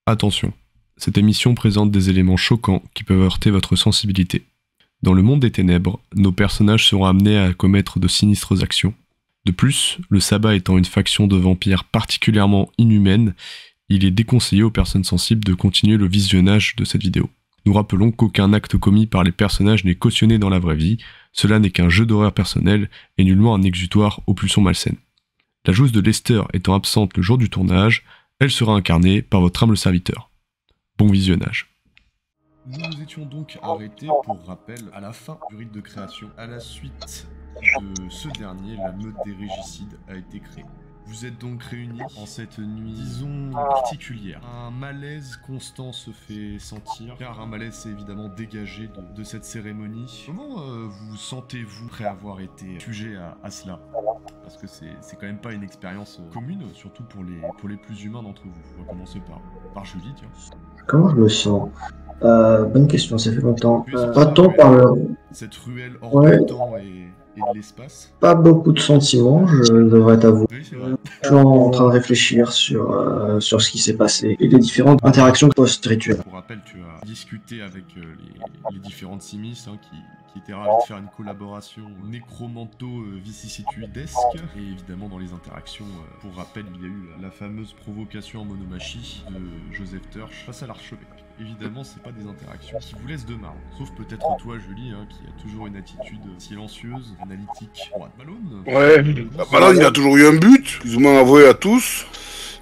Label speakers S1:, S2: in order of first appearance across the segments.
S1: Attention, cette émission présente des éléments choquants qui peuvent heurter votre sensibilité. Dans le monde des ténèbres, nos personnages seront amenés à commettre de sinistres actions. De plus, le sabbat étant une faction de vampires particulièrement inhumaine, il est déconseillé aux personnes sensibles de continuer le visionnage de cette vidéo. Nous rappelons qu'aucun acte commis par les personnages n'est cautionné dans la vraie vie, cela n'est qu'un jeu d'horreur personnel et nullement un exutoire aux pulsions malsaines. La joueuse de Lester étant absente le jour du tournage, elle sera incarnée par votre humble serviteur. Bon visionnage. Nous nous étions donc arrêtés, pour rappel, à la fin du rite de création. À la suite de ce dernier, la meute des régicides a été créée. Vous êtes donc réunis en cette nuit, disons, particulière. Un malaise constant se fait sentir, car un malaise s'est évidemment dégagé de cette cérémonie. Comment vous sentez-vous après avoir été sujet à cela? Parce que c'est quand même pas une expérience commune, surtout pour les plus humains d'entre vous. On va commencer par Julie, tiens.
S2: Comment je me sens? Bonne question, ça fait longtemps. Pas tant par le...
S1: Cette ruelle hors du temps et de l'espace.
S2: Pas beaucoup de sentiments, je devrais t'avouer.
S1: Oui, c'est vrai.
S2: Je suis en train de réfléchir sur ce qui s'est passé et les différentes interactions post-rituelles.
S1: Pour rappel, tu as discuté avec les différentes simis qui étaient ravis de faire une collaboration nécromanto-vicissituidesque. Et évidemment, dans les interactions, pour rappel, il y a eu la fameuse provocation en monomachie de Joseph Turch face à l'archevêque. Évidemment, c'est pas des interactions qui vous laissent de marbre. Sauf peut-être toi, Julie, qui a toujours une attitude silencieuse, analytique. Malone.
S3: Ouais, Malone, il a toujours eu un but, plus ou moins avoué à tous.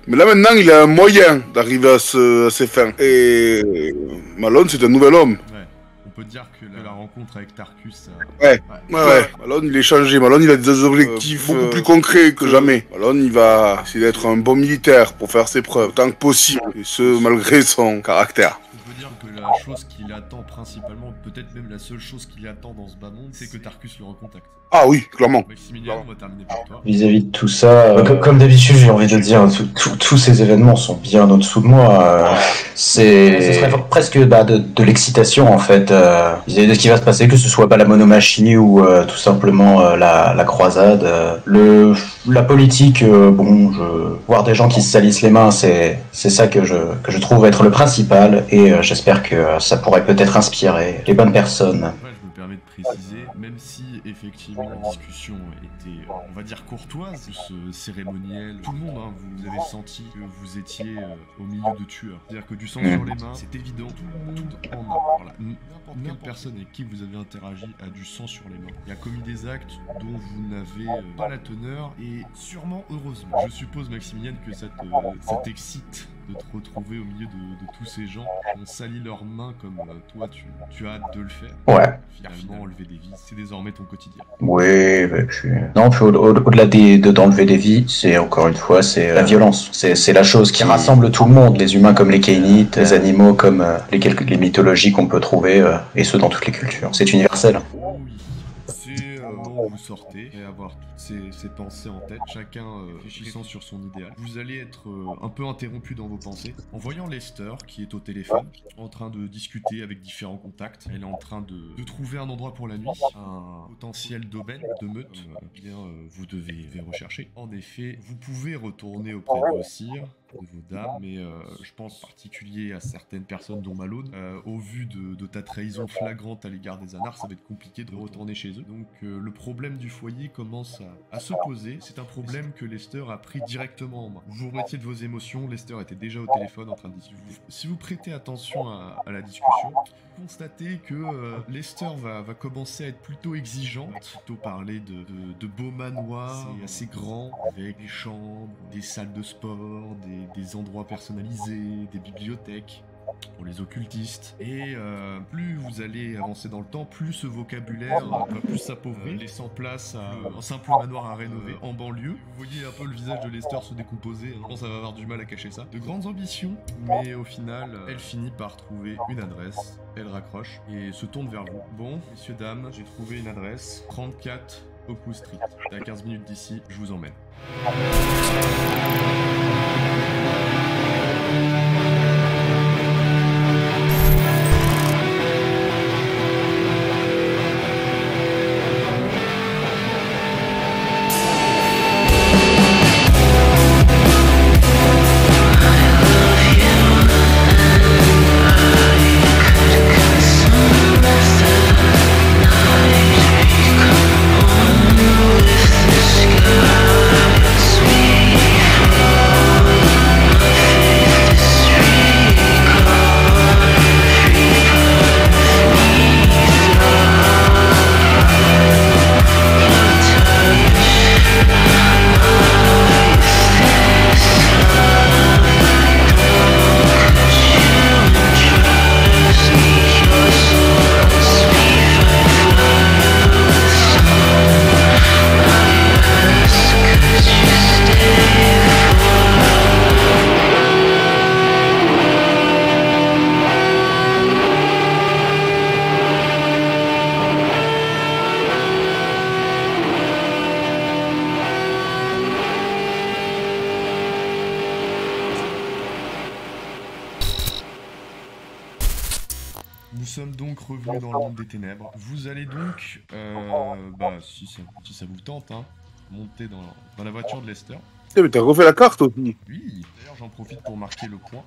S3: Mais là, maintenant, il a un moyen d'arriver à ses fins. Et Malone, c'est un nouvel homme.
S1: Ouais. On peut dire que la rencontre avec Tarkus...
S3: Ouais. Malone, il est changé. Malone, il a des objectifs beaucoup plus concrets que jamais. Malone, il va essayer d'être un bon militaire pour faire ses preuves, autant que possible. Et ce, malgré son caractère.
S1: On peut dire que la chose qu'il attend principalement, peut-être même la seule chose qu'il attend dans ce bas monde, c'est que Tarkus le recontacte.
S3: Ah oui, clairement.
S1: Maximilien, on va terminer par toi.
S4: Vis-à-vis de tout ça, comme d'habitude, j'ai envie de dire, tous ces événements sont bien au-dessous de moi. Ce serait presque de l'excitation, en fait, vis-à-vis de ce qui va se passer, que ce soit la monomachie ou tout simplement la croisade. La politique, voir des gens qui se salissent les mains, c'est ça que je trouve être le principal, et j'espère que ça pourrait peut-être inspirer les bonnes personnes.
S1: Ouais, je me permets de préciser, même si effectivement la discussion était, on va dire, courtoise, cérémonielle, tout le monde, vous avez senti que vous étiez au milieu de tueurs. C'est-à-dire que du sang sur les mains, c'est évident, tout le monde en a. Voilà. N'importe quelle personne avec qui vous avez interagi a du sang sur les mains. Il a commis des actes dont vous n'avez pas la teneur, et sûrement heureusement. Je suppose, Maximilienne, que ça t'excite de te retrouver au milieu de tous ces gens qui ont sali leurs mains comme toi tu as hâte de le faire.
S4: Ouais.
S1: Finalement, enlever des vies, c'est désormais ton quotidien.
S4: Oui, non, puis au-delà d'enlever des vies, c'est encore une fois, c'est la violence. C'est la chose qui rassemble tout le monde, les humains comme les Kainites, les animaux comme les mythologies qu'on peut trouver, et ceux dans toutes les cultures. C'est universel.
S1: Oh oui, c'est où vous sortez et avoir toutes ces pensées en tête, chacun réfléchissant sur son idéal. Vous allez être un peu interrompu dans vos pensées en voyant Lester qui est au téléphone, en train de discuter avec différents contacts. Elle est en train de trouver un endroit pour la nuit, un potentiel d'aubaine, de meute, vous devez rechercher. En effet, vous pouvez retourner auprès de vos sires, de vos dames, mais je pense en particulier à certaines personnes dont Malone. Au vu de ta trahison flagrante à l'égard des Anars, ça va être compliqué de retourner chez eux. Donc le problème du foyer commence à se poser. C'est un problème que Lester a pris directement en main. Vous vous remettiez de vos émotions, Lester était déjà au téléphone en train de discuter. Si vous prêtez attention à la discussion, vous constatez que Lester va commencer à être plutôt exigeante, plutôt parler de beaux manoirs, c'est assez grand, avec des chambres, des salles de sport, des endroits personnalisés, des bibliothèques pour les occultistes. Et plus vous allez avancer dans le temps, plus ce vocabulaire va plus s'appauvrir, laissant place à un simple manoir à rénover en banlieue. Vous voyez un peu le visage de Lester se décomposer, je pense qu'elle va avoir du mal à cacher ça. De grandes ambitions, mais au final, elle finit par trouver une adresse, elle raccroche et se tourne vers vous. Bon, messieurs, dames, j'ai trouvé une adresse, 34 Oakwoo Street. C'est à 15 minutes d'ici, je vous emmène. Nous sommes donc revenus dans le monde des ténèbres. Vous allez donc, si ça vous tente, hein, monter dans la voiture de Lester.
S3: Mais t'as refait la carte aussi.
S1: Oui, d'ailleurs j'en profite pour marquer le point.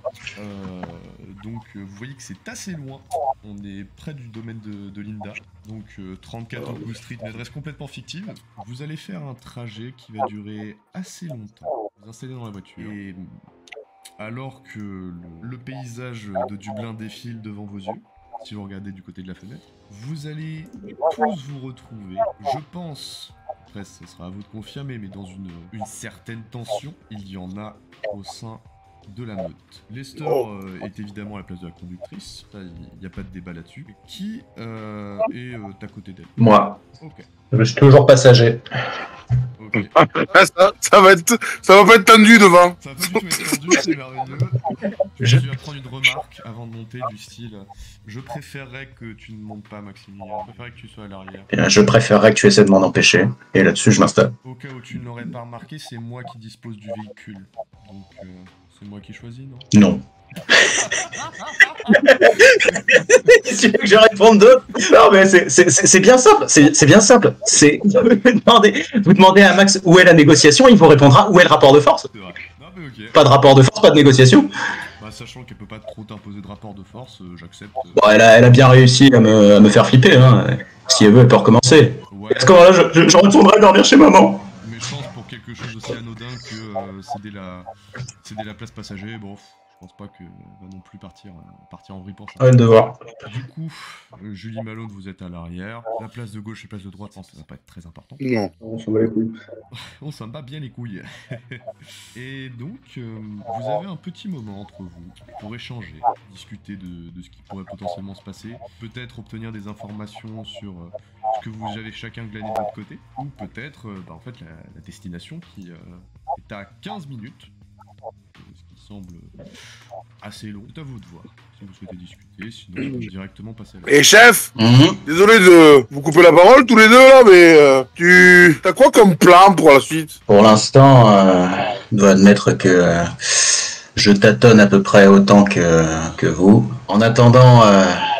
S1: Vous voyez que c'est assez loin. On est près du domaine de Linda. Donc 34 Oakwood Street, une adresse complètement fictive. Vous allez faire un trajet qui va durer assez longtemps. Vous installez dans la voiture. Et alors que le paysage de Dublin défile devant vos yeux, si vous regardez du côté de la fenêtre, vous allez tous vous retrouver, je pense... Après, ce sera à vous de confirmer, mais dans une certaine tension, il y en a au sein de la meute. Lester est évidemment à la place de la conductrice, il n'y a pas de débat là-dessus. Qui est à côté d'elle?
S4: Moi.
S1: Ok.
S4: Je suis toujours passager.
S1: Ok.
S3: Ça va pas être tendu devant.
S1: Ça va pas du tout être tendu, c'est merveilleux. Je vais prendre une remarque avant de monter du style je préférerais que tu ne montes pas, Maximilien. Je préférerais que tu sois à l'arrière.
S4: Je préférerais que tu essaies de m'en empêcher. Et là-dessus, je m'installe.
S1: Au cas où tu ne l'aurais pas remarqué, c'est moi qui dispose du véhicule. Donc, c'est moi qui choisis, non?
S4: Non. Tu veux que je réponde d'autres? Non, mais c'est bien simple. C'est bien simple. C'est vous demandez à Max où est la négociation, il vous répondra où est le rapport de force.
S1: C'est vrai. Non, mais ok.
S4: Pas de rapport de force, pas de négociation.
S1: Bah, sachant qu'elle peut pas trop t'imposer de rapport de force, j'accepte.
S4: Bon, elle a bien réussi à me faire flipper. Hein. Si elle veut, elle peut recommencer.
S1: Ouais.
S4: Parce que là, je retournerai dormir chez maman.
S1: Mais je pense pour quelque chose aussi anodin que céder la place passager, bon, je pense pas que va non plus partir en vrille pour ça.
S4: Rien de voir.
S1: Du coup, Julie Malone, vous êtes à l'arrière. La place de gauche et place de droite, ça va pas être très important.
S3: Non.
S2: On s'en bat les couilles.
S1: On s'en bat bien les couilles. Et donc, vous avez un petit moment entre vous pour échanger, discuter de ce qui pourrait potentiellement se passer, peut-être obtenir des informations sur ce que vous avez chacun glané de votre côté, ou peut-être en fait la destination qui est à 15 minutes, ce qui semble assez long. C'est à vous de voir si vous souhaitez discuter, sinon je peux directement passer à la...
S3: Et chef, désolé de vous couper la parole tous les deux là, mais t'as quoi comme plan pour la suite?
S4: Pour l'instant, je dois admettre que je tâtonne à peu près autant que vous. En attendant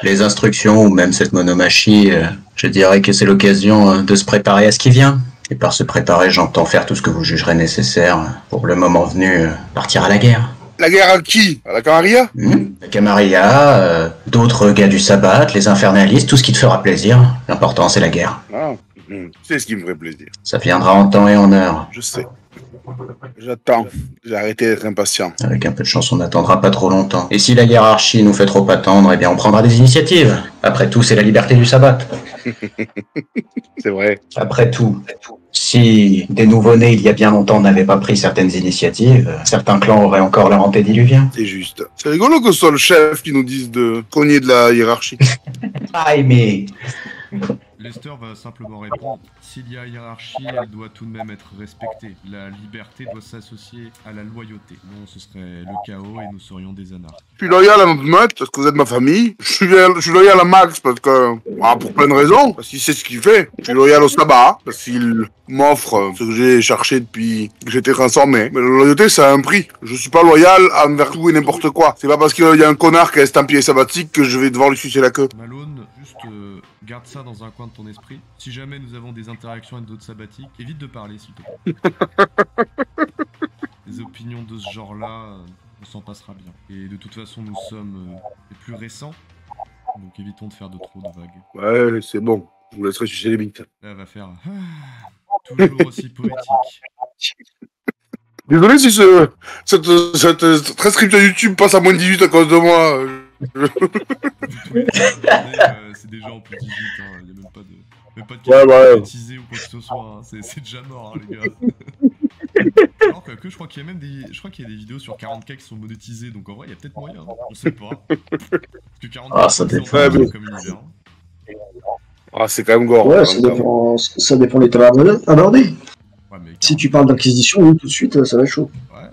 S4: les instructions ou même cette monomachie, je dirais que c'est l'occasion de se préparer à ce qui vient. Et par se préparer, j'entends faire tout ce que vous jugerez nécessaire pour le moment venu partir à la guerre.
S3: La guerre à qui? À la Camarilla?
S4: La Camarilla, d'autres gars du sabbat, les infernalistes, tout ce qui te fera plaisir. L'important, c'est la guerre.
S3: Ah, c'est ce qui me ferait plaisir.
S4: Ça viendra en temps et en heure.
S3: Je sais. J'attends. J'ai arrêté d'être impatient.
S4: Avec un peu de chance, on n'attendra pas trop longtemps. Et si la hiérarchie nous fait trop attendre, eh bien on prendra des initiatives. Après tout, c'est la liberté du sabbat.
S3: C'est vrai.
S4: Après tout, si des nouveau-nés il y a bien longtemps n'avaient pas pris certaines initiatives, certains clans auraient encore leur antédiluvien.
S3: C'est juste. C'est rigolo que ce soit le chef qui nous dise de cogner de la hiérarchie.
S4: Ah, mais...
S1: Lester va simplement répondre, s'il y a hiérarchie, elle doit tout de même être respectée. La liberté doit s'associer à la loyauté. Sinon, ce serait le chaos et nous serions des anarches.
S3: Je suis loyal à notre meute parce que vous êtes ma famille. Je suis loyal à Max parce que... pour plein de raisons. Parce qu'il sait ce qu'il fait. Je suis loyal au sabbat parce qu'il m'offre ce que j'ai cherché depuis que j'étais transformé. Mais la loyauté, ça a un prix. Je suis pas loyal envers tout et n'importe quoi. C'est pas parce qu'il y a un connard qui a estampillé sabbatique que je vais devoir lui sucer la queue.
S1: Malone, juste garde ça dans un coin de ton esprit. Si jamais nous avons des interactions avec d'autres sabbatiques, évite de parler s'il te plaît. Les opinions de ce genre-là, on s'en passera bien. Et de toute façon, nous sommes les plus récents, donc évitons de faire de trop de vagues.
S3: Ouais, c'est bon. Je vous laisserai sucer les bites.
S1: Là, elle va faire toujours aussi poétique.
S3: Désolé si cette transcription YouTube passe à moins de 18 à cause de moi.
S1: C'est déjà en plus 18, hein. Il n'y a même pas de monétisé ou quoi que ce soit, hein. C'est déjà mort, hein, les gars. Alors que je crois qu'il y a même des vidéos sur 40K qui sont monétisées, donc en vrai il y a peut-être moyen, hein. On sait pas. Parce que 40K
S4: ça dépend
S1: comme univers.
S3: Ah, c'est quand même gore.
S2: Ouais, ça dépend des thèmes abordés.
S1: Ouais, mais
S2: Si tu parles d'inquisition, oui, tout de suite, ça va être chaud.
S1: Ouais,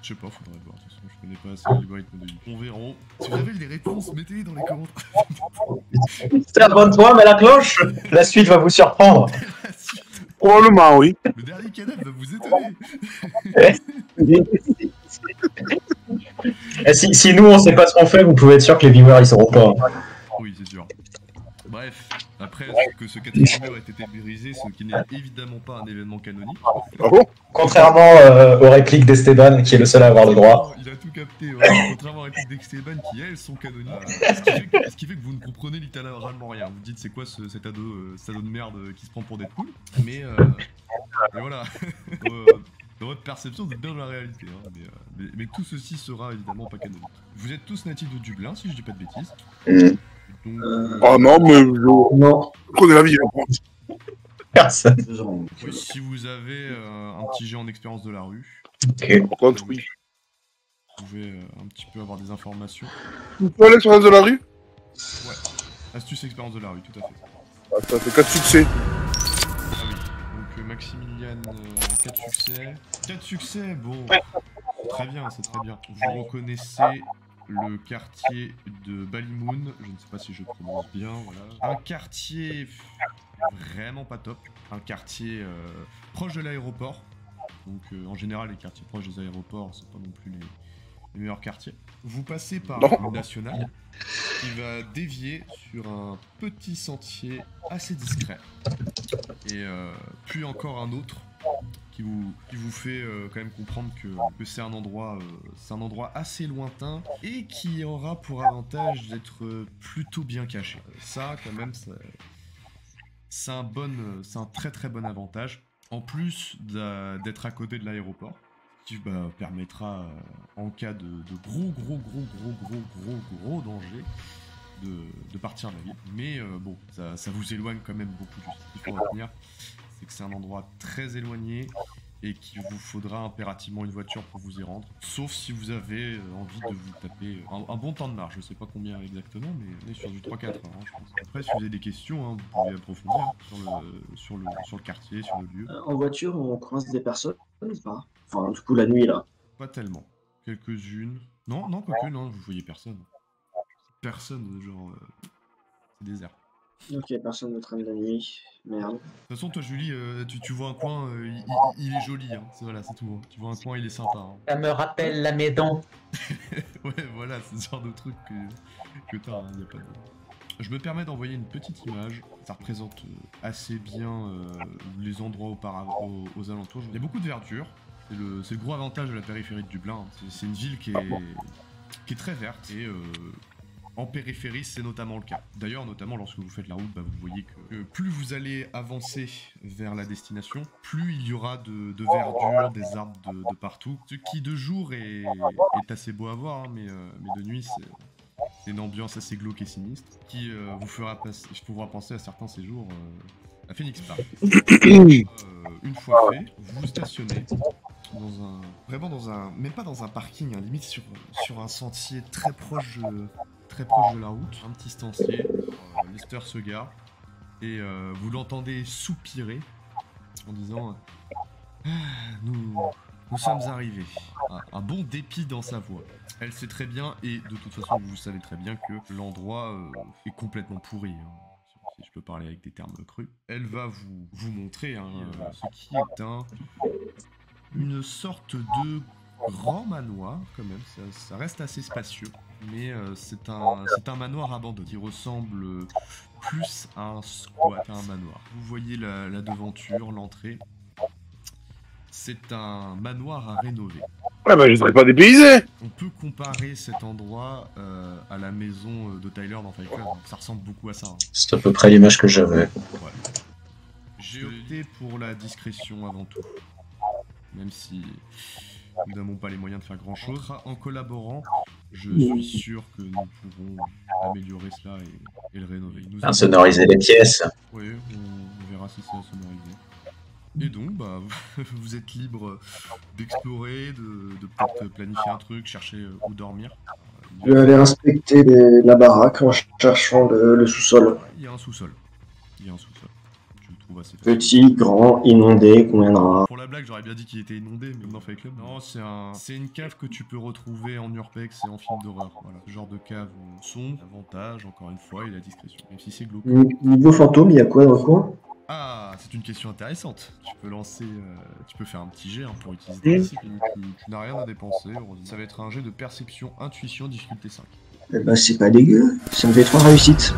S1: je sais pas, faudrait voir. De toute façon, je connais pas assez l'algorithme de vie. On verra. Si vous avez des réponses, mettez-les dans les commentaires.
S4: C'est abonne-toi, mais la cloche. La suite va vous surprendre.
S3: Probablement, oui.
S1: Le dernier canal va vous étonner.
S4: Si nous on sait pas ce qu'on fait, vous pouvez être sûr que les viewers ils sauront pas.
S1: Oui, c'est sûr. Bref, après que ce quatrième mur ait été brisé, ce qui n'est évidemment pas un événement canonique.
S3: Ah bon?
S4: Contrairement aux répliques d'Esteban, qui est le seul à avoir le droit.
S1: Il a tout capté, ouais. Contrairement à la réplique d'Esteban qui, elles, sont canoniques. Ce qui fait que vous ne comprenez littéralement rien. Vous dites, c'est quoi cet ado de merde qui se prend pour Deadpool? Mais voilà. Dans votre perception, vous êtes bien dans la réalité. Hein. Mais tout ceci sera évidemment pas canonique. Vous êtes tous natifs de Dublin, si je dis pas de bêtises. Donc,
S3: Oh non, mais
S2: Non.
S3: prenez la vie.
S4: Personne.
S1: oui, si vous avez un petit jet en expérience de la rue,
S4: Ok.
S3: Par contre, oui.
S1: vous pouvez un petit peu avoir des informations.
S3: Tu peux aller sur le reste de la rue?
S1: Ouais. Astuce expérience de la rue, tout à fait.
S3: Ah, ça fait 4 succès.
S1: Ah oui. Donc Maximilian, 4 succès. 4 succès, bon. Très bien, c'est très bien. Vous reconnaissez le quartier de Ballymoon, je ne sais pas si je prononce bien, voilà. Un quartier vraiment pas top. Un quartier proche de l'aéroport. Donc en général, les quartiers proches des aéroports, c'est pas non plus les meilleurs quartiers. Vous passez par une nationale qui va dévier sur un petit sentier assez discret. Et puis encore un autre qui vous fait quand même comprendre que c'est un endroit assez lointain et qui aura pour avantage d'être plutôt bien caché. Ça, quand même, c'est un très très bon avantage. En plus d'être à côté de l'aéroport, qui permettra, en cas de gros danger, de partir de la ville. Mais bon, ça vous éloigne quand même beaucoup. Ce qu'il faut retenir, c'est que c'est un endroit très éloigné et qu'il vous faudra impérativement une voiture pour vous y rendre. Sauf si vous avez envie de vous taper un bon temps de marche. Je sais pas combien exactement, mais on est sur du 3-4 heures, hein, je pense. Après, si vous avez des questions, hein, vous pouvez approfondir sur le quartier, sur le lieu.
S2: En voiture, on croise des personnes ou pas? Enfin, du coup, la nuit, là.
S1: Pas tellement. Quelques-unes. Non, quoique, non, vous voyez personne. Personne, genre... c'est désert.
S2: Ok, personne ne traîne la nuit. Merde.
S1: De toute façon, toi, Julie, tu vois un coin, il est joli, hein. Voilà, c'est tout. Hein. Tu vois un coin, il est sympa. Hein.
S4: Ça me rappelle la maison.
S1: Ouais, voilà, c'est ce genre de truc que t'as, hein. Y a pas de... Je me permets d'envoyer une petite image. Ça représente assez bien les endroits aux alentours. Il y a beaucoup de verdure. C'est le gros avantage de la périphérie de Dublin. Hein. C'est une ville qui est très verte et... en périphérie, c'est notamment le cas. D'ailleurs, notamment lorsque vous faites la route, vous voyez que plus vous allez avancer vers la destination, plus il y aura de verdure, des arbres de partout. Ce qui de jour est assez beau à voir, hein, mais de nuit, c'est une ambiance assez glauque et sinistre qui vous fera penser à certains séjours à Phoenix Park. Une fois fait, vous stationnez même pas dans un parking, hein, limite sur un sentier très proche de la route, un petit estancier. Lester se gare et vous l'entendez soupirer en disant nous sommes arrivés. Un bon dépit dans sa voix. Elle sait très bien, et de toute façon vous savez très bien que l'endroit est complètement pourri. Hein, si je peux parler avec des termes crus. Elle va vous montrer hein, ce qui est une sorte de grand manoir quand même. Ça reste assez spacieux. Mais c'est un manoir abandonné qui ressemble plus à un squat qu'à un manoir. Vous voyez la devanture, l'entrée. C'est un manoir à rénover.
S3: Ouais, je serais pas dépaysé.
S1: On peut comparer cet endroit à la maison de Tyler dans Fight Club. Ça ressemble beaucoup à ça. Hein.
S4: C'est à peu près l'image que j'avais.
S1: Ouais. J'ai opté pour la discrétion avant tout. Même si nous n'avons pas les moyens de faire grand chose. En collaborant, je suis sûr que nous pourrons améliorer cela et le rénover.
S4: Sonoriser les pièces.
S1: Oui, on verra si c'est sonorisé. Et donc, vous êtes libre d'explorer, de peut-être planifier un truc, chercher où dormir.
S2: Je vais aller inspecter la baraque en cherchant le sous-sol.
S1: Il y a un sous-sol. Tu le trouves assez facile.
S2: Petit, grand, inondé, combien de rats?
S1: Pour la blague, j'aurais bien dit qu'il était inondé, mais dans Fight Club. Non, c'est une cave que tu peux retrouver en urbex et en film d'horreur. Voilà, ce genre de cave sombre, avantage, encore une fois, et la discrétion. Même si c'est glauque.
S2: Niveau fantôme, il y a quoi dans le coin?
S1: Ah, c'est une question intéressante. Tu peux faire un petit jet hein, pour utiliser des disciplines. Tu n'as rien à dépenser. Ça va être un jet de perception, intuition, difficulté 5.
S2: Eh ben, c'est pas dégueu. Ça me fait 3 réussites.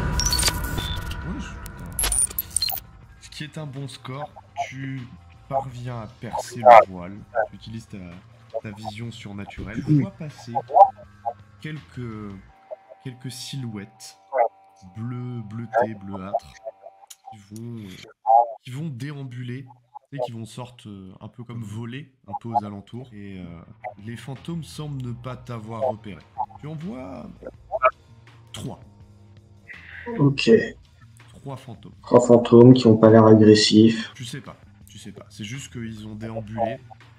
S1: Ouais, ce qui est un bon score, tu parviens à percer le voile, tu utilises ta vision surnaturelle, tu vois passer quelques silhouettes bleutées, bleuâtres, qui vont déambuler et qui vont sortir un peu comme voler un peu aux alentours. Et les fantômes semblent ne pas t'avoir repéré. Tu en vois 3.
S2: Ok.
S1: 3 fantômes.
S2: 3 fantômes qui ont pas l'air agressifs.
S1: Tu sais pas. C'est juste qu'ils ont déambulé.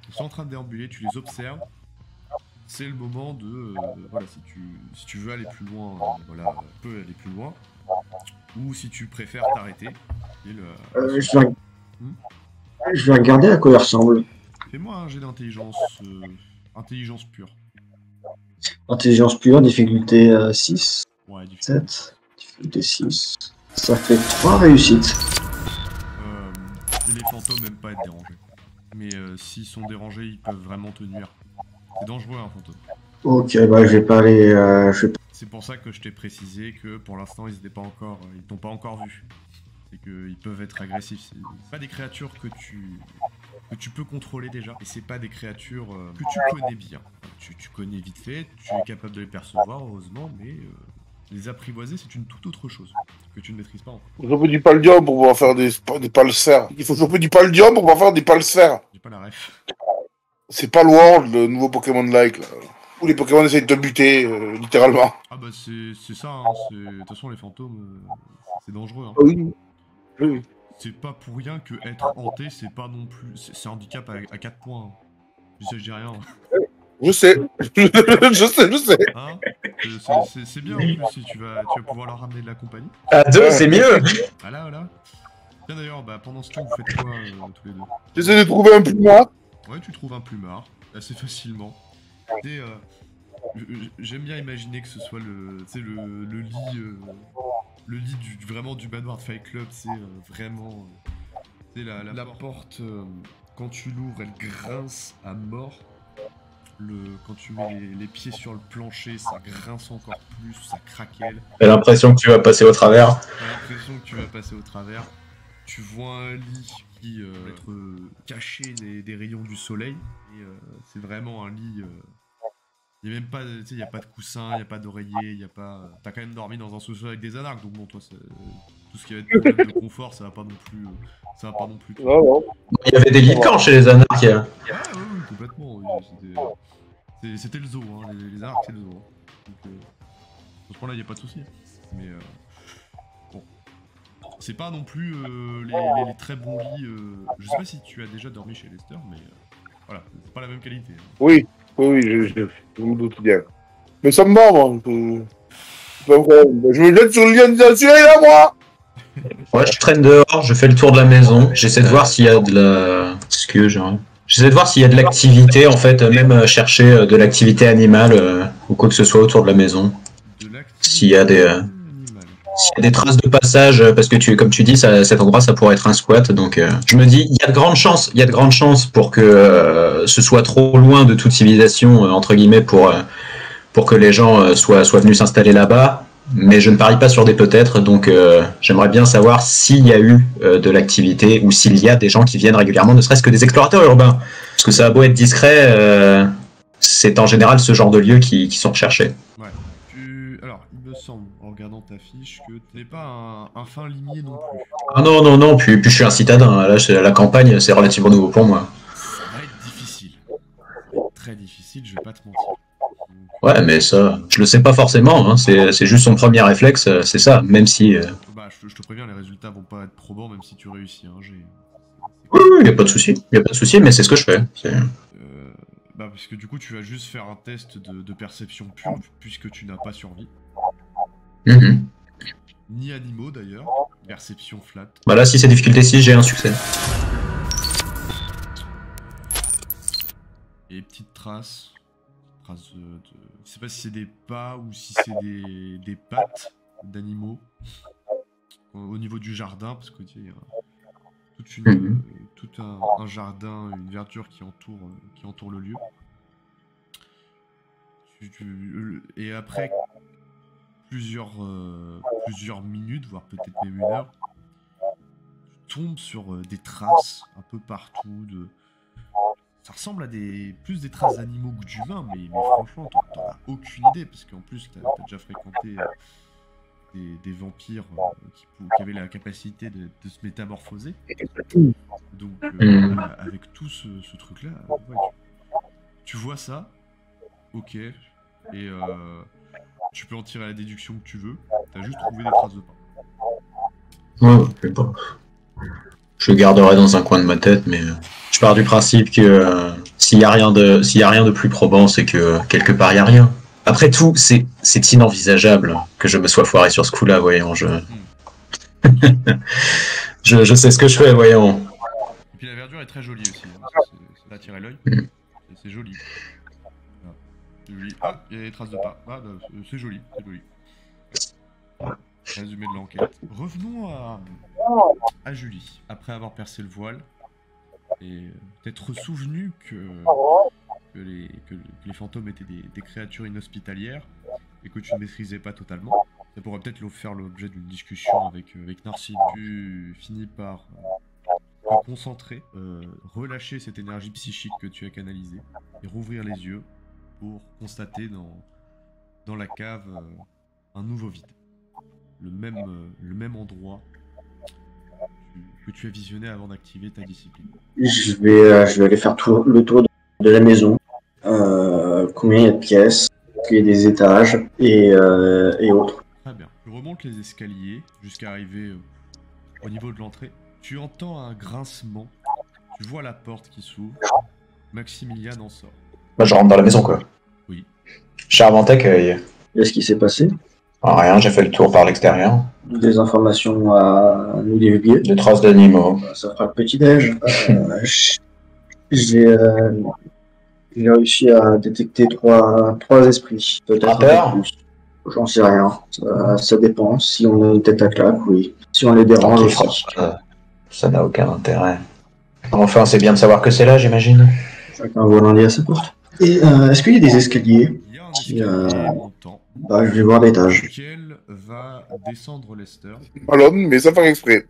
S1: Ils sont en train de déambuler, tu les observes. C'est le moment de... voilà, si tu veux aller plus loin, voilà, tu peux aller plus loin. Ou si tu préfères t'arrêter.
S2: Je vais regarder à quoi il ressemble.
S1: Fais-moi un jet d'intelligence intelligence pure.
S2: Intelligence pure, difficulté 6.
S1: Ouais, difficile.
S2: 7. Difficulté 6. Ça fait 3 réussites.
S1: Les fantômes n'aiment pas être dérangés. Mais s'ils sont dérangés, ils peuvent vraiment te nuire. C'est dangereux un fantôme.
S2: Ok, bah je vais pas aller...
S1: C'est pour ça que je t'ai précisé que pour l'instant ils t'ont pas encore vu. C'est qu'ils peuvent être agressifs. C'est pas des créatures que tu peux contrôler déjà. Et c'est pas des créatures que tu connais bien. Tu connais vite fait, tu es capable de les percevoir heureusement, mais les apprivoiser c'est une toute autre chose que tu ne maîtrises pas encore.
S3: Il faut un peu du paldium pour pouvoir faire des palsphères. Il faut un peu du paldium pour pouvoir faire des palsphères.
S1: J'ai pas la ref.
S3: C'est pas World, le nouveau Pokémon-like, là. Où les Pokémon essayent de te buter, littéralement.
S1: Ah bah c'est ça, hein. De toute façon les fantômes, c'est dangereux. Hein.
S3: Oui. Oui.
S1: C'est pas pour rien que être hanté, c'est pas non plus... C'est un handicap à 4 points. Hein. Je dis rien.
S3: Je sais. je sais.
S1: Hein c'est bien en plus, si tu vas pouvoir leur ramener de la compagnie.
S4: À 2, c'est mieux.
S1: Voilà. Tiens d'ailleurs, pendant ce temps, vous faites quoi tous les deux?
S3: J'essaie de trouver un plumard.
S1: Ouais, tu trouves un plumard, assez facilement. Et j'aime bien imaginer que ce soit le lit vraiment du manoir de Fight Club, c'est vraiment... la porte, quand tu l'ouvres, elle grince à mort. Quand tu mets les pieds sur le plancher, ça grince encore plus, ça craquelle.
S4: J'ai l'impression que tu vas passer au travers.
S1: T'as l'impression que tu vas passer au travers. Tu vois un lit qui va être caché des rayons du soleil. Et c'est vraiment un lit... Il n'y a même pas, tu sais, il y a pas de coussin, il n'y a pas d'oreiller, il y a pas... T'as quand même dormi dans un sous-sol avec des anarques, donc bon, toi, tout ce qui va être problème de confort, ça va pas non plus...
S3: Non.
S4: Il y avait des lits de camp chez les anarches.
S1: Ah oui, complètement. Oui, c'était le zoo, hein. Les anarques, c'est le zoo. Hein. Donc, à ce point-là, il n'y a pas de souci. Mais bon. C'est pas non plus les très bons lits... Je sais pas si tu as déjà dormi chez Lester, mais voilà, c'est pas la même qualité. Hein.
S3: Oui, je me doute bien. Mais ça me va, moi. Je me jette sur le lien de là, moi.
S4: Ouais, je traîne dehors, je fais le tour de la maison, j'essaie de voir s'il y a de la... J'essaie de voir s'il y a de l'activité, en fait, même chercher de l'activité animale ou quoi que ce soit autour de la maison. S'il y a des traces de passage, parce que comme tu dis, cet endroit, ça pourrait être un squat, donc je me dis, il y a de grandes chances pour que ce soit trop loin de toute civilisation, entre guillemets, pour que les gens soient venus s'installer là-bas. Mais je ne parie pas sur des peut-être, donc j'aimerais bien savoir s'il y a eu de l'activité ou s'il y a des gens qui viennent régulièrement, ne serait-ce que des explorateurs urbains. Parce que ça a beau être discret, c'est en général ce genre de lieux qui sont recherchés.
S1: Ouais. Alors, il me semble, en regardant ta fiche, que tu n'es pas un fin limier non plus.
S4: Ah non, puis je suis un citadin. Là, la campagne, c'est relativement nouveau pour moi.
S1: Ça va être difficile. Très difficile, je vais pas te mentir.
S4: Ouais, mais ça, je le sais pas forcément, hein. C'est juste son premier réflexe, c'est ça, même si...
S1: Je te préviens, les résultats vont pas être probants, même si tu réussis. Hein,
S4: Oui, y a pas de souci, mais c'est ce que je fais.
S1: Parce que du coup, tu vas juste faire un test de perception pure, puisque tu n'as pas survie. Ni animaux, d'ailleurs. Perception flat.
S4: Bah là, si c'est difficulté 6, j'ai un succès.
S1: Et petites traces... Je sais pas si c'est des pas ou si c'est des pattes d'animaux au niveau du jardin, parce que il y a tout un jardin, une verdure qui entoure le lieu. Et après plusieurs minutes, voire peut-être même une heure, tu tombes sur des traces un peu partout. Ça ressemble à plus des traces d'animaux que d'humains, mais franchement, t'en as aucune idée, parce qu'en plus, t'as déjà fréquenté des vampires qui avaient la capacité de se métamorphoser. Donc, avec tout ce truc-là, ouais, tu vois ça, ok, et tu peux en tirer la déduction que tu veux, t'as juste trouvé des traces de pas.
S4: Ouais, je sais pas. Je le garderai dans un coin de ma tête, mais je pars du principe que s'il y a rien de plus probant, c'est que quelque part il y a rien. Après tout, c'est inenvisageable que je me sois foiré sur ce coup-là, voyons. Je sais ce que je fais, voyons.
S1: Et puis la verdure est très jolie aussi, hein. Ça attire l'œil. C'est joli. Ah, c'est joli. Ah, il y a des traces de pas. Ah, c'est joli, c'est joli. Résumé de l'enquête. Revenons à Julie. Après avoir percé le voile et t'être souvenu que les fantômes étaient des créatures inhospitalières et que tu ne maîtrisais pas totalement. Ça pourrait peut-être faire l'objet d'une discussion avec Narcisse. Tu finis par te concentrer, relâcher cette énergie psychique que tu as canalisée et rouvrir les yeux pour constater dans la cave un nouveau vide. Le même endroit que tu as visionné avant d'activer ta discipline.
S2: Je vais aller faire le tour de la maison. Combien il y a de pièces, qu'il y a des étages et autres.
S1: Très bien. Tu remontes les escaliers jusqu'à arriver au niveau de l'entrée. Tu entends un grincement. Tu vois la porte qui s'ouvre. Maximilian en sort.
S4: Bah, je rentre dans la maison, quoi.
S1: Oui.
S4: Charmant accueil.
S2: Qu'est-ce qui s'est passé?
S4: Rien, j'ai fait le tour par l'extérieur.
S2: Des informations à nous divulguer.
S4: Des traces d'animaux.
S2: Ça fera le petit-déj. J'ai réussi à détecter trois esprits. Peut-être un peu plus. J'en sais rien. Ça dépend. Si on a une tête à claque, oui. Si on les dérange aussi.
S4: Ça n'a aucun intérêt. Enfin, c'est bien de savoir que c'est là, j'imagine.
S2: Chacun voit lundi à sa porte. Et est-ce qu'il y a des escaliers?
S1: Il y a un escalier montant.
S2: Bah, je vais voir l'étage.
S1: Lequel va descendre Lester.
S3: Alors, mais ça fait exprès.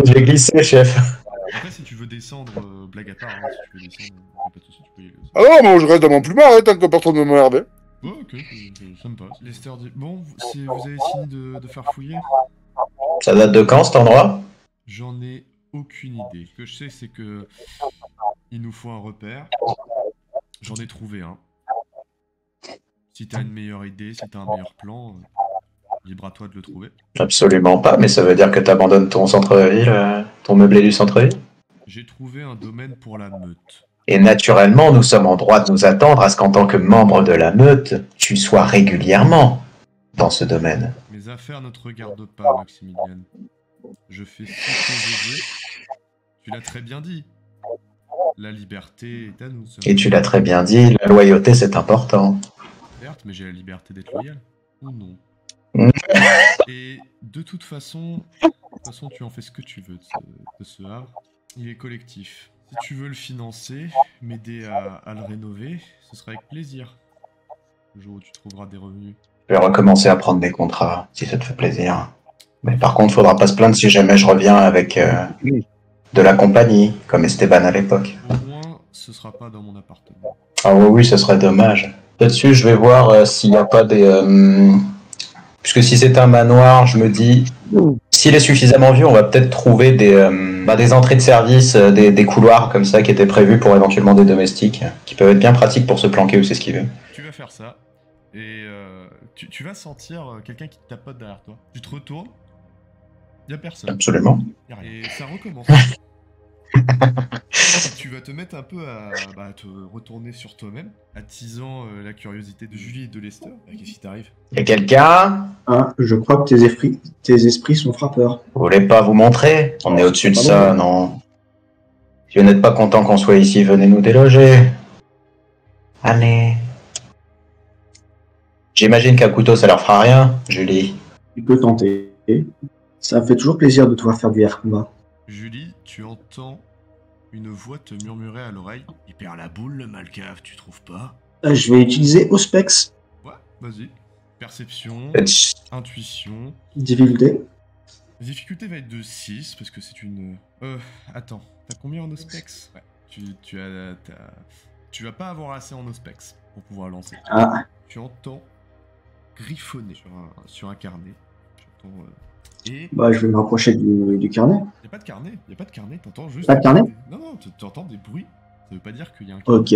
S4: J'ai glissé, chef.
S1: Après, si tu veux descendre, blague à part, hein, si tu veux descendre, pas de soucis, tu peux y aller aussi.
S3: Ah non, moi je reste dans mon plumard, tant que personne ne m'emmerde.
S1: Oh, ok, ça me passe. Lester dit, bon, si vous avez fini de faire fouiller?
S4: Ça date de quand, cet endroit?
S1: J'en ai aucune idée. Ce que je sais, c'est que il nous faut un repère. J'en ai trouvé un. Si t'as une meilleure idée, si t'as un meilleur plan, libre à toi de le trouver.
S4: Absolument pas, mais ça veut dire que t'abandonnes ton centre-ville, ton meublé du centre-ville?
S1: J'ai trouvé un domaine pour la meute.
S4: Et naturellement, nous sommes en droit de nous attendre à ce qu'en tant que membre de la meute, tu sois régulièrement dans ce domaine.
S1: Mes affaires ne te regardent pas, Maximilian. Je fais ce que je veux. Tu l'as très bien dit. La liberté est à nous.
S4: Et tu l'as très bien dit, la loyauté c'est important.
S1: Certes, mais j'ai la liberté d'être loyal. Ou non. Et de toute façon, tu en fais ce que tu veux de ce havre. Il est collectif. Si tu veux le financer, m'aider à le rénover, ce sera avec plaisir. Le jour où tu trouveras des revenus.
S4: Je vais recommencer à prendre des contrats, si ça te fait plaisir. Mais par contre, faudra pas se plaindre si jamais je reviens avec de la compagnie, comme Esteban à l'époque.
S1: Au moins, ce sera pas dans mon appartement.
S4: Ah oui, ce serait dommage. Là-dessus, je vais voir s'il n'y a pas des... Puisque si c'est un manoir, je me dis... S'il est suffisamment vieux, on va peut-être trouver des entrées de service, des couloirs comme ça qui étaient prévus pour éventuellement des domestiques, qui peuvent être bien pratiques pour se planquer ou s'esquiver.
S1: Tu vas faire ça, et tu vas sentir quelqu'un qui te tapote derrière toi. Tu te retournes, y a personne.
S4: Absolument.
S1: Y a rien. Et ça recommence. Tu vas te mettre un peu à te retourner sur toi-même, attisant la curiosité de Julie et de Lester. Qu'est-ce qui t'arrive?
S4: Y a quelqu'un?
S2: Ah, je crois que tes esprits sont frappeurs.
S4: Vous voulez pas vous montrer? On est au-dessus de ça, non? Si vous n'êtes pas content qu'on soit ici, venez nous déloger. Allez. J'imagine qu'un couteau, ça leur fera rien, Julie.
S2: Tu peux tenter. Ça me fait toujours plaisir de te voir faire du air combat.
S1: Julie, tu entends une voix te murmurer à l'oreille. Il perd la boule, le malcave, tu trouves pas?
S2: Je vais utiliser Auspex.
S1: Ouais, vas-y. Perception, intuition.
S2: Difficulté.
S1: La difficulté va être de 6 parce que c'est une... attends, t'as combien en Auspex? Ouais, tu vas pas avoir assez en Auspex pour pouvoir lancer.
S2: Ah.
S1: Tu entends griffonner sur un carnet. Et...
S2: Bah, je vais me rapprocher du carnet.
S1: Y'a pas de carnet, t'entends juste...
S2: Pas de carnet?
S1: Non, t'entends des bruits. Ça veut pas dire qu'il y a un carnet.
S2: Ok.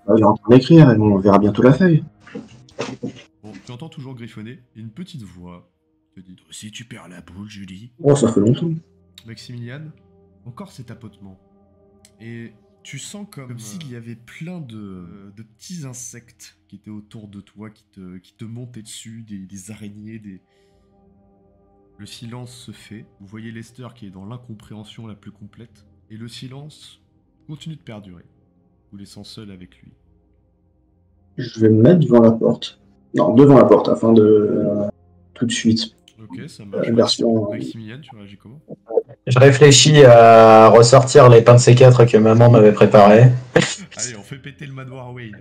S2: Bah, je vais en train d'écrire et on verra bientôt la feuille.
S1: Bon, tu entends toujours griffonner et une petite voix te dit: si tu perds la boule, Julie.
S2: Oh, ça fait longtemps.
S1: Maximilian, encore ces tapotements. Et tu sens comme s'il y avait plein de petits insectes qui étaient autour de toi, qui te montaient dessus, des araignées, Le silence se fait. Vous voyez Lester qui est dans l'incompréhension la plus complète. Et le silence continue de perdurer, vous laissant seul avec lui.
S2: Je vais me mettre devant la porte. Non, devant la porte, afin de... tout de suite.
S1: Ok, ça marche.
S2: Version...
S1: Maximilian, tu réagis comment?
S4: Je réfléchis à ressortir les pains de C4 que maman m'avait préparés.
S1: Allez, on fait péter le manoir Wayne.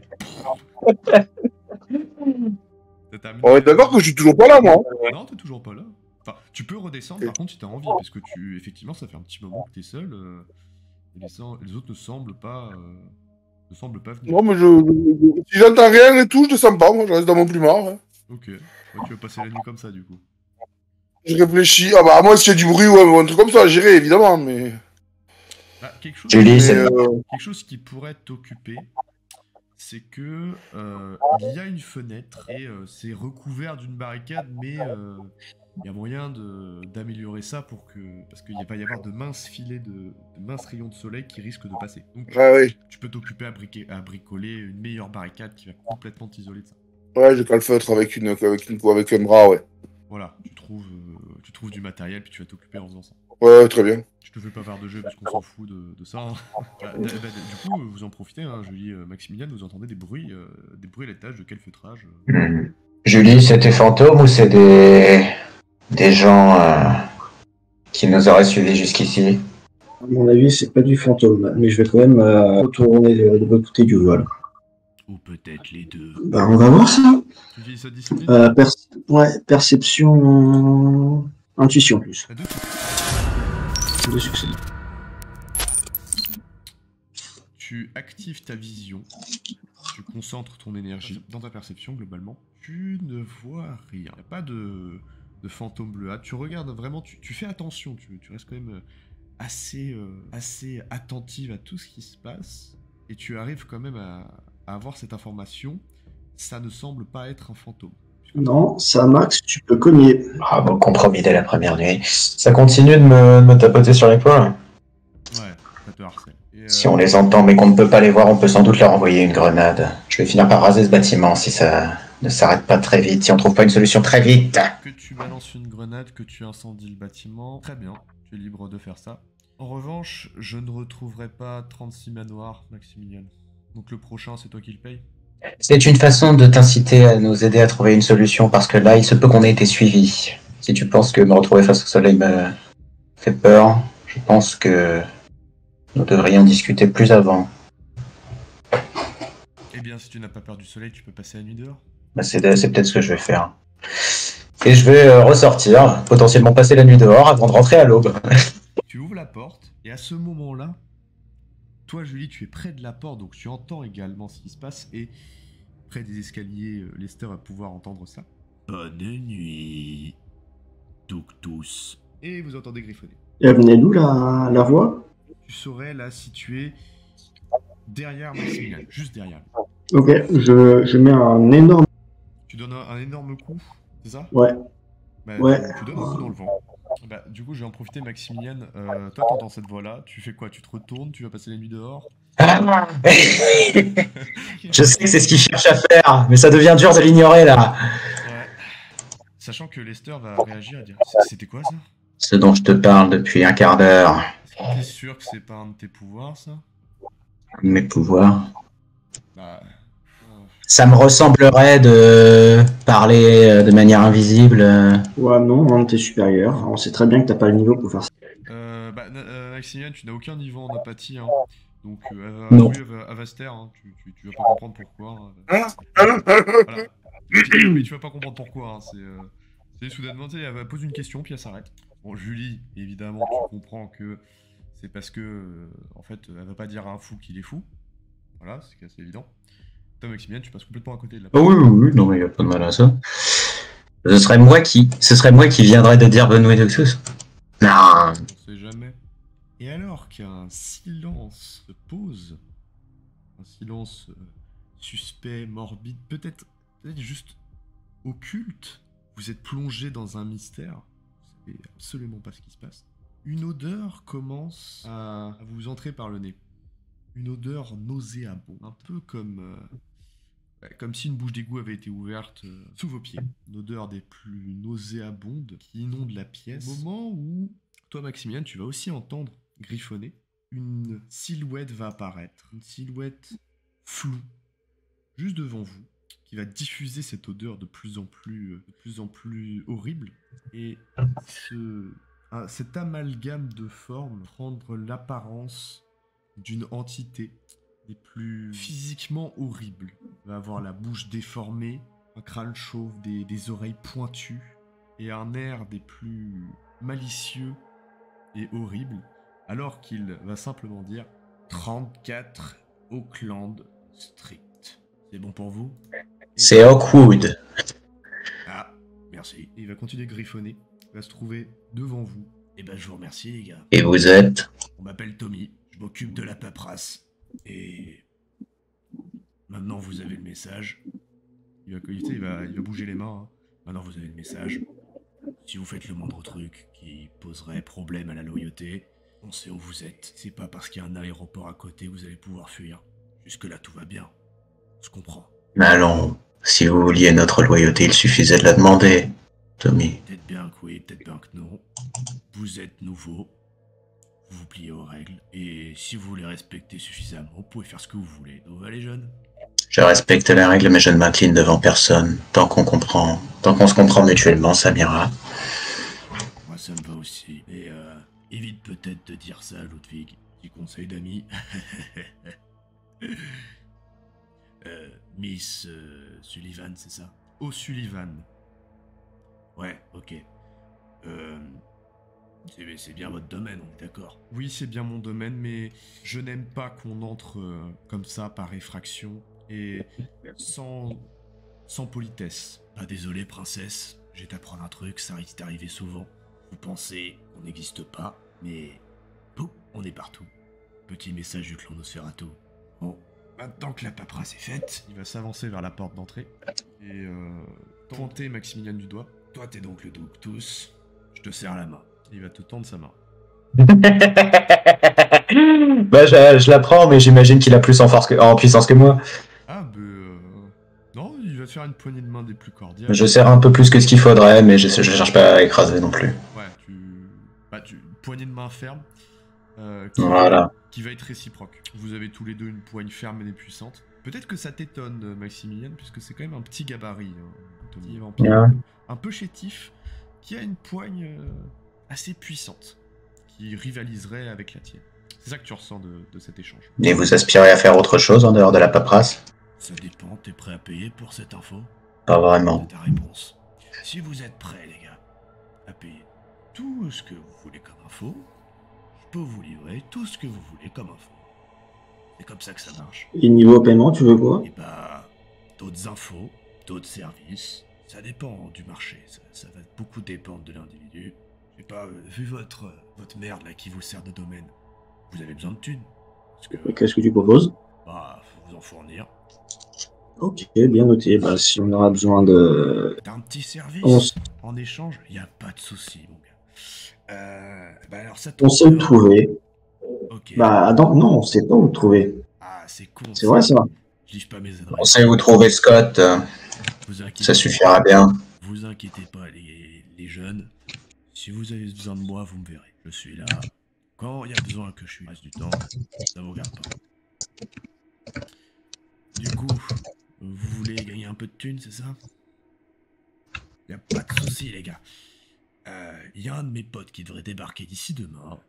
S3: On est d'accord que je suis toujours pas là, moi.
S1: Non, t'es toujours pas là. Enfin, tu peux redescendre par contre si t'as envie, parce que effectivement, ça fait un petit moment que t'es seul. Et les autres ne semblent pas venir.
S3: Non, mais si j'entends rien et tout, je descends pas, moi, je reste dans mon plumard. Ouais.
S1: Ok, ouais, tu vas passer la nuit comme ça, du coup.
S3: Je réfléchis. Ah bah, à moins s'il y a du bruit ou un truc comme ça, j'irai, évidemment, mais...
S1: Ah, quelque chose qui pourrait t'occuper, c'est que il y a une fenêtre et c'est recouvert d'une barricade, mais il y a moyen d'améliorer ça parce qu'il va y avoir de minces filets, de minces rayons de soleil qui risquent de passer. Donc tu peux t'occuper à bricoler une meilleure barricade qui va complètement t'isoler de ça.
S3: Ouais, j'ai qu'à le feutre avec un bras, ouais.
S1: Voilà, tu trouves du matériel puis tu vas t'occuper en faisant ça.
S3: Ouais, très bien.
S1: Je te fais pas faire de jeu parce qu'on s'en fout de ça. Hein. Du coup, vous en profitez, hein, Julie, Maximilian, vous entendez des bruits à l'étage, de quel feutrage
S4: Julie, c'est des fantômes ou c'est des gens qui nous auraient suivis jusqu'ici?
S2: À mon avis, c'est pas du fantôme, mais je vais quand même retourner de l'autre côté du vol.
S1: Ou peut-être les deux.
S2: Bah, on va voir ça.
S1: Tu dis ça discipline
S2: perception... Intuition plus. Deux succès.
S1: Tu actives ta vision, tu concentres ton énergie dans ta perception globalement. Tu ne vois rien. Il n'y a pas de fantôme bleuâtre. Tu regardes vraiment, tu fais attention, tu restes quand même assez attentive à tout ce qui se passe. Et tu arrives quand même à avoir cette information. Ça ne semble pas être un fantôme.
S2: Non, ça, Max, tu peux cogner.
S4: Ah bon, compromis dès la première nuit. Ça continue de me tapoter sur l'épaule.
S1: Ouais, ça te harcèle.
S4: Si on les entend mais qu'on ne peut pas les voir, on peut sans doute leur envoyer une grenade. Je vais finir par raser ce bâtiment si ça ne s'arrête pas très vite, si on trouve pas une solution très vite.
S1: Que tu balances une grenade, que tu incendies le bâtiment, très bien, tu es libre de faire ça. En revanche, je ne retrouverai pas 36 manoirs, Maximilian. Donc le prochain, c'est toi qui le paye.
S4: C'est une façon de t'inciter à nous aider à trouver une solution, parce que là, il se peut qu'on ait été suivis. Si tu penses que me retrouver face au soleil me fait peur, je pense que nous devrions discuter plus avant.
S1: Eh bien, si tu n'as pas peur du soleil, tu peux passer la nuit dehors.
S4: Bah, c'est peut-être ce que je vais faire. Et je vais ressortir, potentiellement passer la nuit dehors avant de rentrer à l'aube.
S1: Tu ouvres la porte, et à ce moment-là, toi, Julie, tu es près de la porte, donc tu entends également ce qui se passe, et près des escaliers, Lester va pouvoir entendre ça. Bonne nuit, tous. Et vous entendez griffonner.
S2: Et elle venait d'où, la voix?
S1: Tu saurais la situer derrière Maximilian, juste derrière.
S2: Ok, je mets un énorme...
S1: Tu donnes un énorme coup, c'est ça?
S2: Ouais.
S1: Bah,
S2: ouais.
S1: Tu donnes un coup dans le vent. Bah, du coup, je vais en profiter, Maximilian. Toi, t'entends cette voix-là. Tu fais quoi? Tu te retournes? Tu vas passer la nuit dehors?
S4: Je sais que c'est ce qu'il cherche à faire, mais ça devient dur de l'ignorer, là.
S1: Ouais. Sachant que Lester va réagir et dire: c'était quoi, ça?
S4: Ce dont je te parle depuis un quart d'heure.
S1: Est-ce que t'es sûr que c'est pas un de tes pouvoirs, ça?
S4: Mes pouvoirs?
S1: Bah...
S4: Ça me ressemblerait de parler de manière invisible.
S2: Ouais, non, un de tes supérieurs. On sait très bien que t'as pas le niveau pour faire ça.
S1: Maximilian, tu n'as aucun niveau en apathie, hein. Donc,
S4: non.
S1: Avaster, hein. Tu vas pas comprendre pourquoi. Hein. Voilà. Mais tu vas pas comprendre pourquoi, hein. C'est soudainement, tu sais, elle va poser une question, puis elle s'arrête. Bon, Julie, évidemment, tu comprends que c'est parce que, en fait, elle va pas dire à un fou qu'il est fou. Voilà, c'est assez évident. Toi, Maximilien, tu passes complètement à côté de la...
S4: Oh oui, non, mais il n'y a pas de mal à ça. Ce serait moi qui viendrais de dire bonne nuit de tous. Non.
S1: On sait jamais. Et alors qu'un silence se pose, un silence suspect, morbide, peut-être juste occulte, vous êtes plongé dans un mystère, vous savez absolument pas ce qui se passe. Une odeur commence à vous entrer par le nez. Une odeur nauséabonde, un peu comme si une bouche d'égout avait été ouverte sous vos pieds. Une odeur des plus nauséabondes qui inonde la pièce. Au moment où, toi Maximilien, tu vas aussi entendre griffonner, une silhouette va apparaître. Une silhouette floue, juste devant vous, qui va diffuser cette odeur de plus en plus horrible. Et cet amalgame de formes prendre l'apparence d'une entité des plus physiquement horribles. Il va avoir la bouche déformée, un crâne chauve, des oreilles pointues, et un air des plus malicieux et horribles, alors qu'il va simplement dire 34 Auckland Street. C'est bon pour vous?
S4: C'est Oakwood.
S1: Ah, merci. Il va continuer de griffonner. Il va se trouver devant vous. Et ben, je vous remercie, les gars.
S4: Et vous êtes?
S1: On m'appelle Tommy. Je m'occupe de la paperasse. Et maintenant, vous avez le message. Il va bouger les mains. Hein. Maintenant, vous avez le message. Si vous faites le moindre truc qui poserait problème à la loyauté, on sait où vous êtes. C'est pas parce qu'il y a un aéroport à côté que vous allez pouvoir fuir. Jusque-là, tout va bien. On se comprend.
S4: Mais allons, si vous vouliez notre loyauté, il suffisait de la demander, Tommy.
S1: Peut-être bien que oui, peut-être bien que non. Vous êtes nouveau. Vous vous pliez aux règles. Et si vous les respectez suffisamment, vous pouvez faire ce que vous voulez. Donc, va les jeunes.
S4: Je respecte les règles, mais je ne m'incline devant personne. Tant qu'on se comprend mutuellement, ça m'ira.
S1: Moi, ça me va aussi. Et évite peut-être de dire ça à Ludwig. Petit conseil d'amis. Miss Sullivan, c'est ça? O'Sullivan. Ouais, ok. C'est bien votre domaine, on est d'accord. Oui, c'est bien mon domaine, mais je n'aime pas qu'on entre comme ça par effraction et sans politesse. Ah, désolé, princesse, je vais t'apprendre un truc, ça risque d'arriver souvent. Vous pensez qu'on n'existe pas, mais boum, on est partout. Petit message du clan Nosferatu. Bon, maintenant que la paperasse est faite, il va s'avancer vers la porte d'entrée et pointer Maximilien du doigt. Toi, t'es donc le Doctus, je te serre la main. Il va te tendre sa main.
S4: Bah, je la prends, mais j'imagine qu'il a plus en puissance que moi.
S1: Ah, non, il va te faire une poignée de main des plus cordiales.
S4: Je serre un peu plus que ce qu'il faudrait, mais je cherche pas à écraser non plus.
S1: Ouais, une poignée de main ferme.
S4: Voilà.
S1: Qui va être réciproque. Vous avez tous les deux une poigne ferme et puissante. Peut-être que ça t'étonne, Maximilien, puisque c'est quand même un petit gabarit. Petit vampire,
S4: Yeah.
S1: un peu chétif, qui a une poigne assez puissante, qui rivaliserait avec la tienne. C'est ça que tu ressens de cet échange.
S4: Et vous aspirez à faire autre chose en dehors de la paperasse?
S1: Ça dépend, t'es prêt à payer pour cette info?
S4: Pas vraiment.
S1: C'est ta réponse. Si vous êtes prêts, les gars, à payer tout ce que vous voulez comme info, je peux vous livrer tout ce que vous voulez comme info. C'est comme ça que ça marche.
S2: Et niveau paiement, tu veux quoi?
S1: Et bah, d'autres infos, d'autres services, ça dépend du marché. Ça va beaucoup dépendre de l'individu. J'ai pas vu votre merde là qui vous sert de domaine. Vous avez besoin de thunes.
S2: Qu'est-ce que tu proposes?
S1: Bah, faut vous en fournir.
S2: Ok, bien noté. Bah, si on aura besoin de...
S1: D'un petit service en échange, y a pas de souci, mon gars. Bah alors ça tombe
S2: On sait où
S1: bien.
S2: trouver.
S1: Ok.
S2: Bah, non, on sait pas où trouver.
S1: Ah, c'est con.
S2: C'est vrai, ça.
S1: Je lis pas mes adresses.
S4: On sait où trouver Scott.
S1: Vous inquiétez
S4: Ça
S1: pas.
S4: suffira bien.
S1: Vous inquiétez pas, les jeunes. Si vous avez besoin de moi, vous me verrez. Je suis là. Quand il y a besoin que je suis, le reste du temps, ça vous regarde pas. Du coup, vous voulez gagner un peu de thunes, c'est ça? Y a pas de souci, les gars. Y a un de mes potes qui devrait débarquer d'ici demain.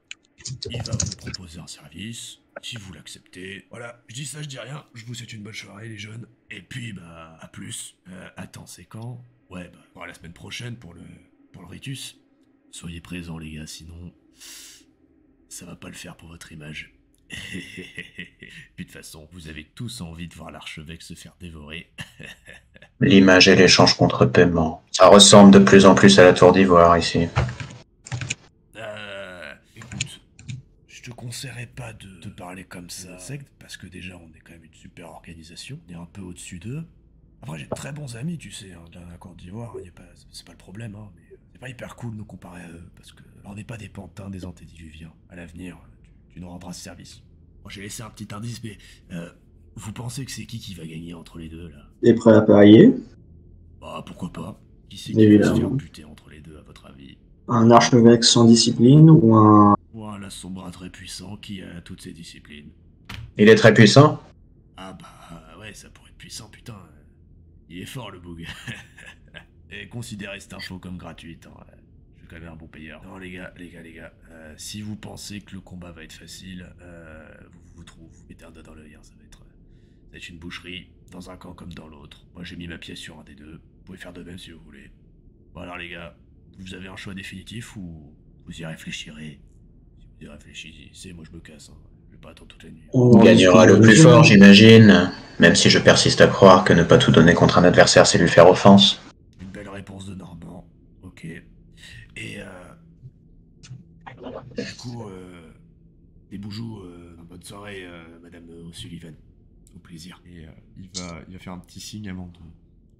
S1: Il va vous proposer un service, si vous l'acceptez. Voilà, je dis ça, je dis rien. Je vous souhaite une bonne soirée, les jeunes. Et puis, bah, à plus. Attends, c'est quand? Ouais, bah, la semaine prochaine pour le Ritus. Soyez présents, les gars, sinon... ça va pas le faire pour votre image. Puis de toute façon, vous avez tous envie de voir l'archevêque se faire dévorer.
S4: L'image et l'échange contre paiement. Ça ressemble de plus en plus à la Tour d'Ivoire, ici.
S1: Écoute, je te conseillerais pas de te parler comme ça, secte, parce que déjà, on est quand même une super organisation. On est un peu au-dessus d'eux. Après, j'ai de très bons amis, tu sais, hein, de la Côte d'Ivoire, c'est pas le problème, hein, mais c'est pas hyper cool de nous comparer à eux, parce que on n'est pas des pantins, des antédiluviens. À l'avenir, tu nous rendras ce service. Moi, j'ai laissé un petit indice, mais vous pensez que c'est qui va gagner entre les deux, là?
S2: T'es prêt à parier?
S1: Bah, pourquoi pas? Qui c'est qui va se faire buter entre les deux, à votre avis?
S2: Un archevêque sans discipline ou un...
S1: Ou un Lasombra très puissant qui a toutes ses disciplines.
S4: Il est très puissant?
S1: Ah bah, ouais, ça pourrait être puissant, putain. Il est fort, le boug. Et considérez cette info comme gratuite, hein. Je suis quand même un bon payeur. Non, les gars, si vous pensez que le combat va être facile, vous mettez un doigt dans l'œil, hein. Ça va être une boucherie, dans un camp comme dans l'autre. Moi, j'ai mis ma pièce sur un des deux. Vous pouvez faire de même si vous voulez. Bon, alors, les gars, vous avez un choix définitif ou vous y réfléchirez? Si vous y réfléchissez, moi, je me casse, hein. Je vais pas attendre toute la nuit.
S4: On gagnera le plus fort, j'imagine. Même si je persiste à croire que ne pas tout donner contre un adversaire, c'est lui faire offense.
S1: Une belle réponse de Normand. Ok. Et du coup, des boujoux, bonne soirée, Madame O'Sullivan. Au plaisir. Et il va faire un petit signe avant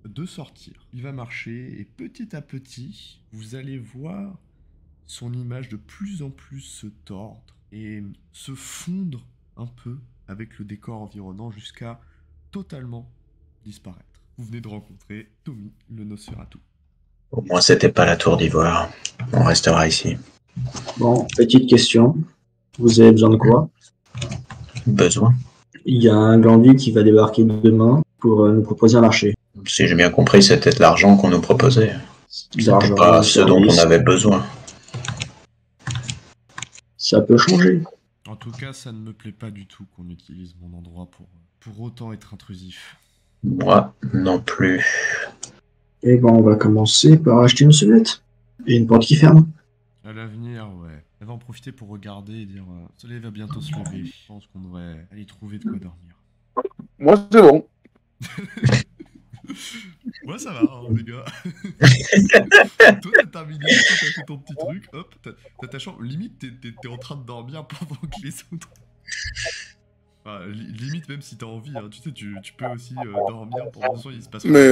S1: de sortir. Il va marcher et petit à petit, vous allez voir son image de plus en plus se tordre et se fondre un peu avec le décor environnant jusqu'à totalement disparaître. Vous venez de rencontrer Tommy, le Nosferatu.
S4: Au moins, c'était pas la Tour d'Ivoire. On restera ici.
S2: Bon, petite question. Vous avez besoin de quoi?
S4: Besoin?
S2: Il y a un glandu qui va débarquer demain pour nous proposer un marché.
S4: Si j'ai bien compris, c'était de l'argent qu'on nous proposait. C'était pas ce dont on avait besoin.
S2: Ça peut changer.
S1: En tout cas, ça ne me plaît pas du tout qu'on utilise mon endroit pour autant être intrusif.
S4: Moi, non plus.
S2: Et bon, on va commencer par acheter une sonnette. Et une porte qui ferme.
S1: À l'avenir, ouais. Elle va en profiter pour regarder et dire le soleil va bientôt se lever. Je pense qu'on devrait aller trouver de quoi dormir.
S3: Moi, c'est bon.
S1: Ouais, ça va, hein, les gars. Toi, t'as terminé, t'as fait ton petit truc, hop, t'as ta chambre. Limite, t'es en train de dormir pendant que les autres... Enfin, limite, même si t'as envie, hein, tu sais, tu peux aussi dormir pendant ce temps, il se passe...
S3: Mais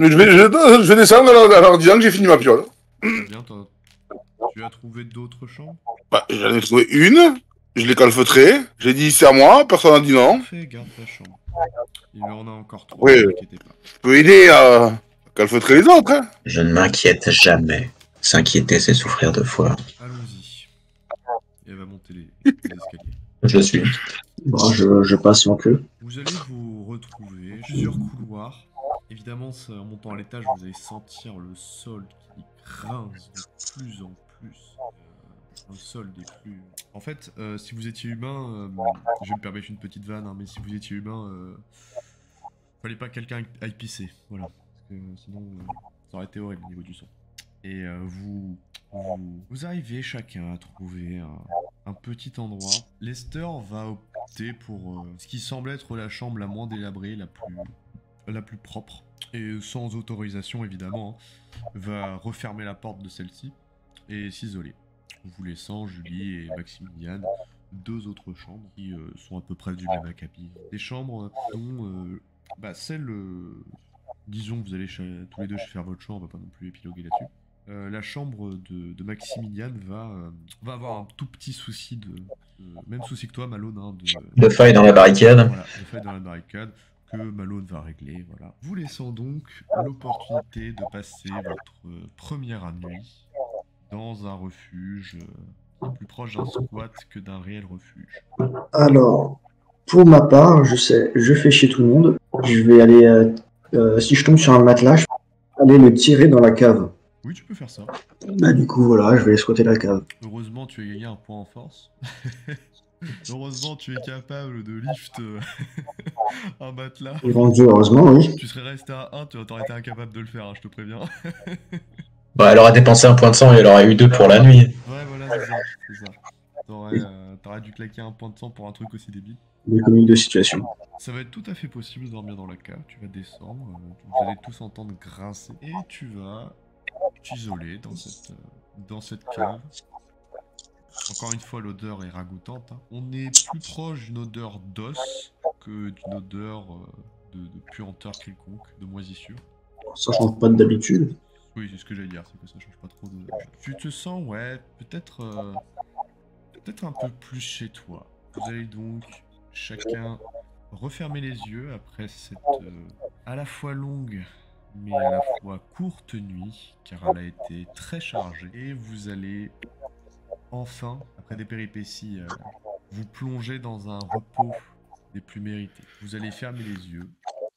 S3: je vais descendre en leur disant que j'ai fini ma piole.
S1: Bien, tu as trouvé d'autres chambres?
S3: Bah, j'en ai trouvé une, je l'ai calfeutrée, j'ai dit c'est à moi, personne n'a dit non.
S1: Fais, garde ta chambre. Il en a encore 3,
S3: Oui.
S1: ne vous inquiétez pas.
S3: Je peux aider à calfeutrer les autres, hein.
S4: Je ne m'inquiète jamais. S'inquiéter, c'est souffrir 2 fois.
S1: Allons-y. Et elle va monter les escaliers.
S4: Je le suis.
S2: Bon, je passe en queue.
S1: Vous allez vous retrouver plusieurs couloirs. Évidemment, en montant à l'étage, vous allez sentir le sol qui grince de plus en plus. Un sol des plus... En fait, si vous étiez humain, je vais me permettre une petite vanne, hein, mais si vous étiez humain, fallait pas que quelqu'un aille pisser, voilà. Parce que sinon, ça aurait été horrible au niveau du son. Et vous arrivez chacun à trouver un petit endroit. Lester va opter pour ce qui semble être la chambre la moins délabrée, la plus propre. Et sans autorisation, évidemment, hein, va refermer la porte de celle-ci et s'isoler. Vous laissant Julie et Maximilian 2 autres chambres qui sont à peu près du même acabit. Des chambres dont celle, disons que vous allez tous les deux faire votre choix, on va pas non plus épiloguer là-dessus. La chambre de Maximilian va avoir un tout petit souci même souci que toi, Malone, hein,
S4: de faille dans la barricade.
S1: Voilà, de faille dans la barricade que Malone va régler, voilà. Vous laissant donc l'opportunité de passer votre première nuit dans un refuge plus proche d'un squat que d'un réel refuge.
S2: Alors, pour ma part, je fais chier tout le monde. Je vais aller, si je tombe sur un matelas, je vais aller le tirer dans la cave.
S1: Oui, tu peux faire ça.
S2: Bah du coup, voilà, je vais squatter la cave.
S1: Heureusement, tu as gagné un point en force. Heureusement, tu es capable de lift un matelas.
S2: Heureusement, oui.
S1: Tu serais resté à 1, tu aurais été incapable de le faire, hein, je te préviens.
S4: Bah, elle aurait dépensé un point de sang et elle aurait eu 2 pour la nuit.
S1: Ouais, voilà, c'est ça. T'aurais dû claquer un point de sang pour un truc aussi débile.
S2: L'économie de situation.
S1: Ça va être tout à fait possible de dormir dans la cave. Tu vas descendre, vous allez tous entendre grincer. Et tu vas t'isoler dans cette cave. Encore une fois, l'odeur est ragoûtante. Hein. On est plus proche d'une odeur d'os que d'une odeur de puanteur quelconque, de moisissure.
S2: Ça change pas d'habitude.
S1: Oui, c'est ce que j'allais dire, c'est que ça change pas trop de... Tu te sens, ouais, peut-être un peu plus chez toi. Vous allez donc chacun refermer les yeux après cette à la fois longue mais à la fois courte nuit, car elle a été très chargée. Et vous allez enfin, après des péripéties, vous plonger dans un repos des plus mérités. Vous allez fermer les yeux,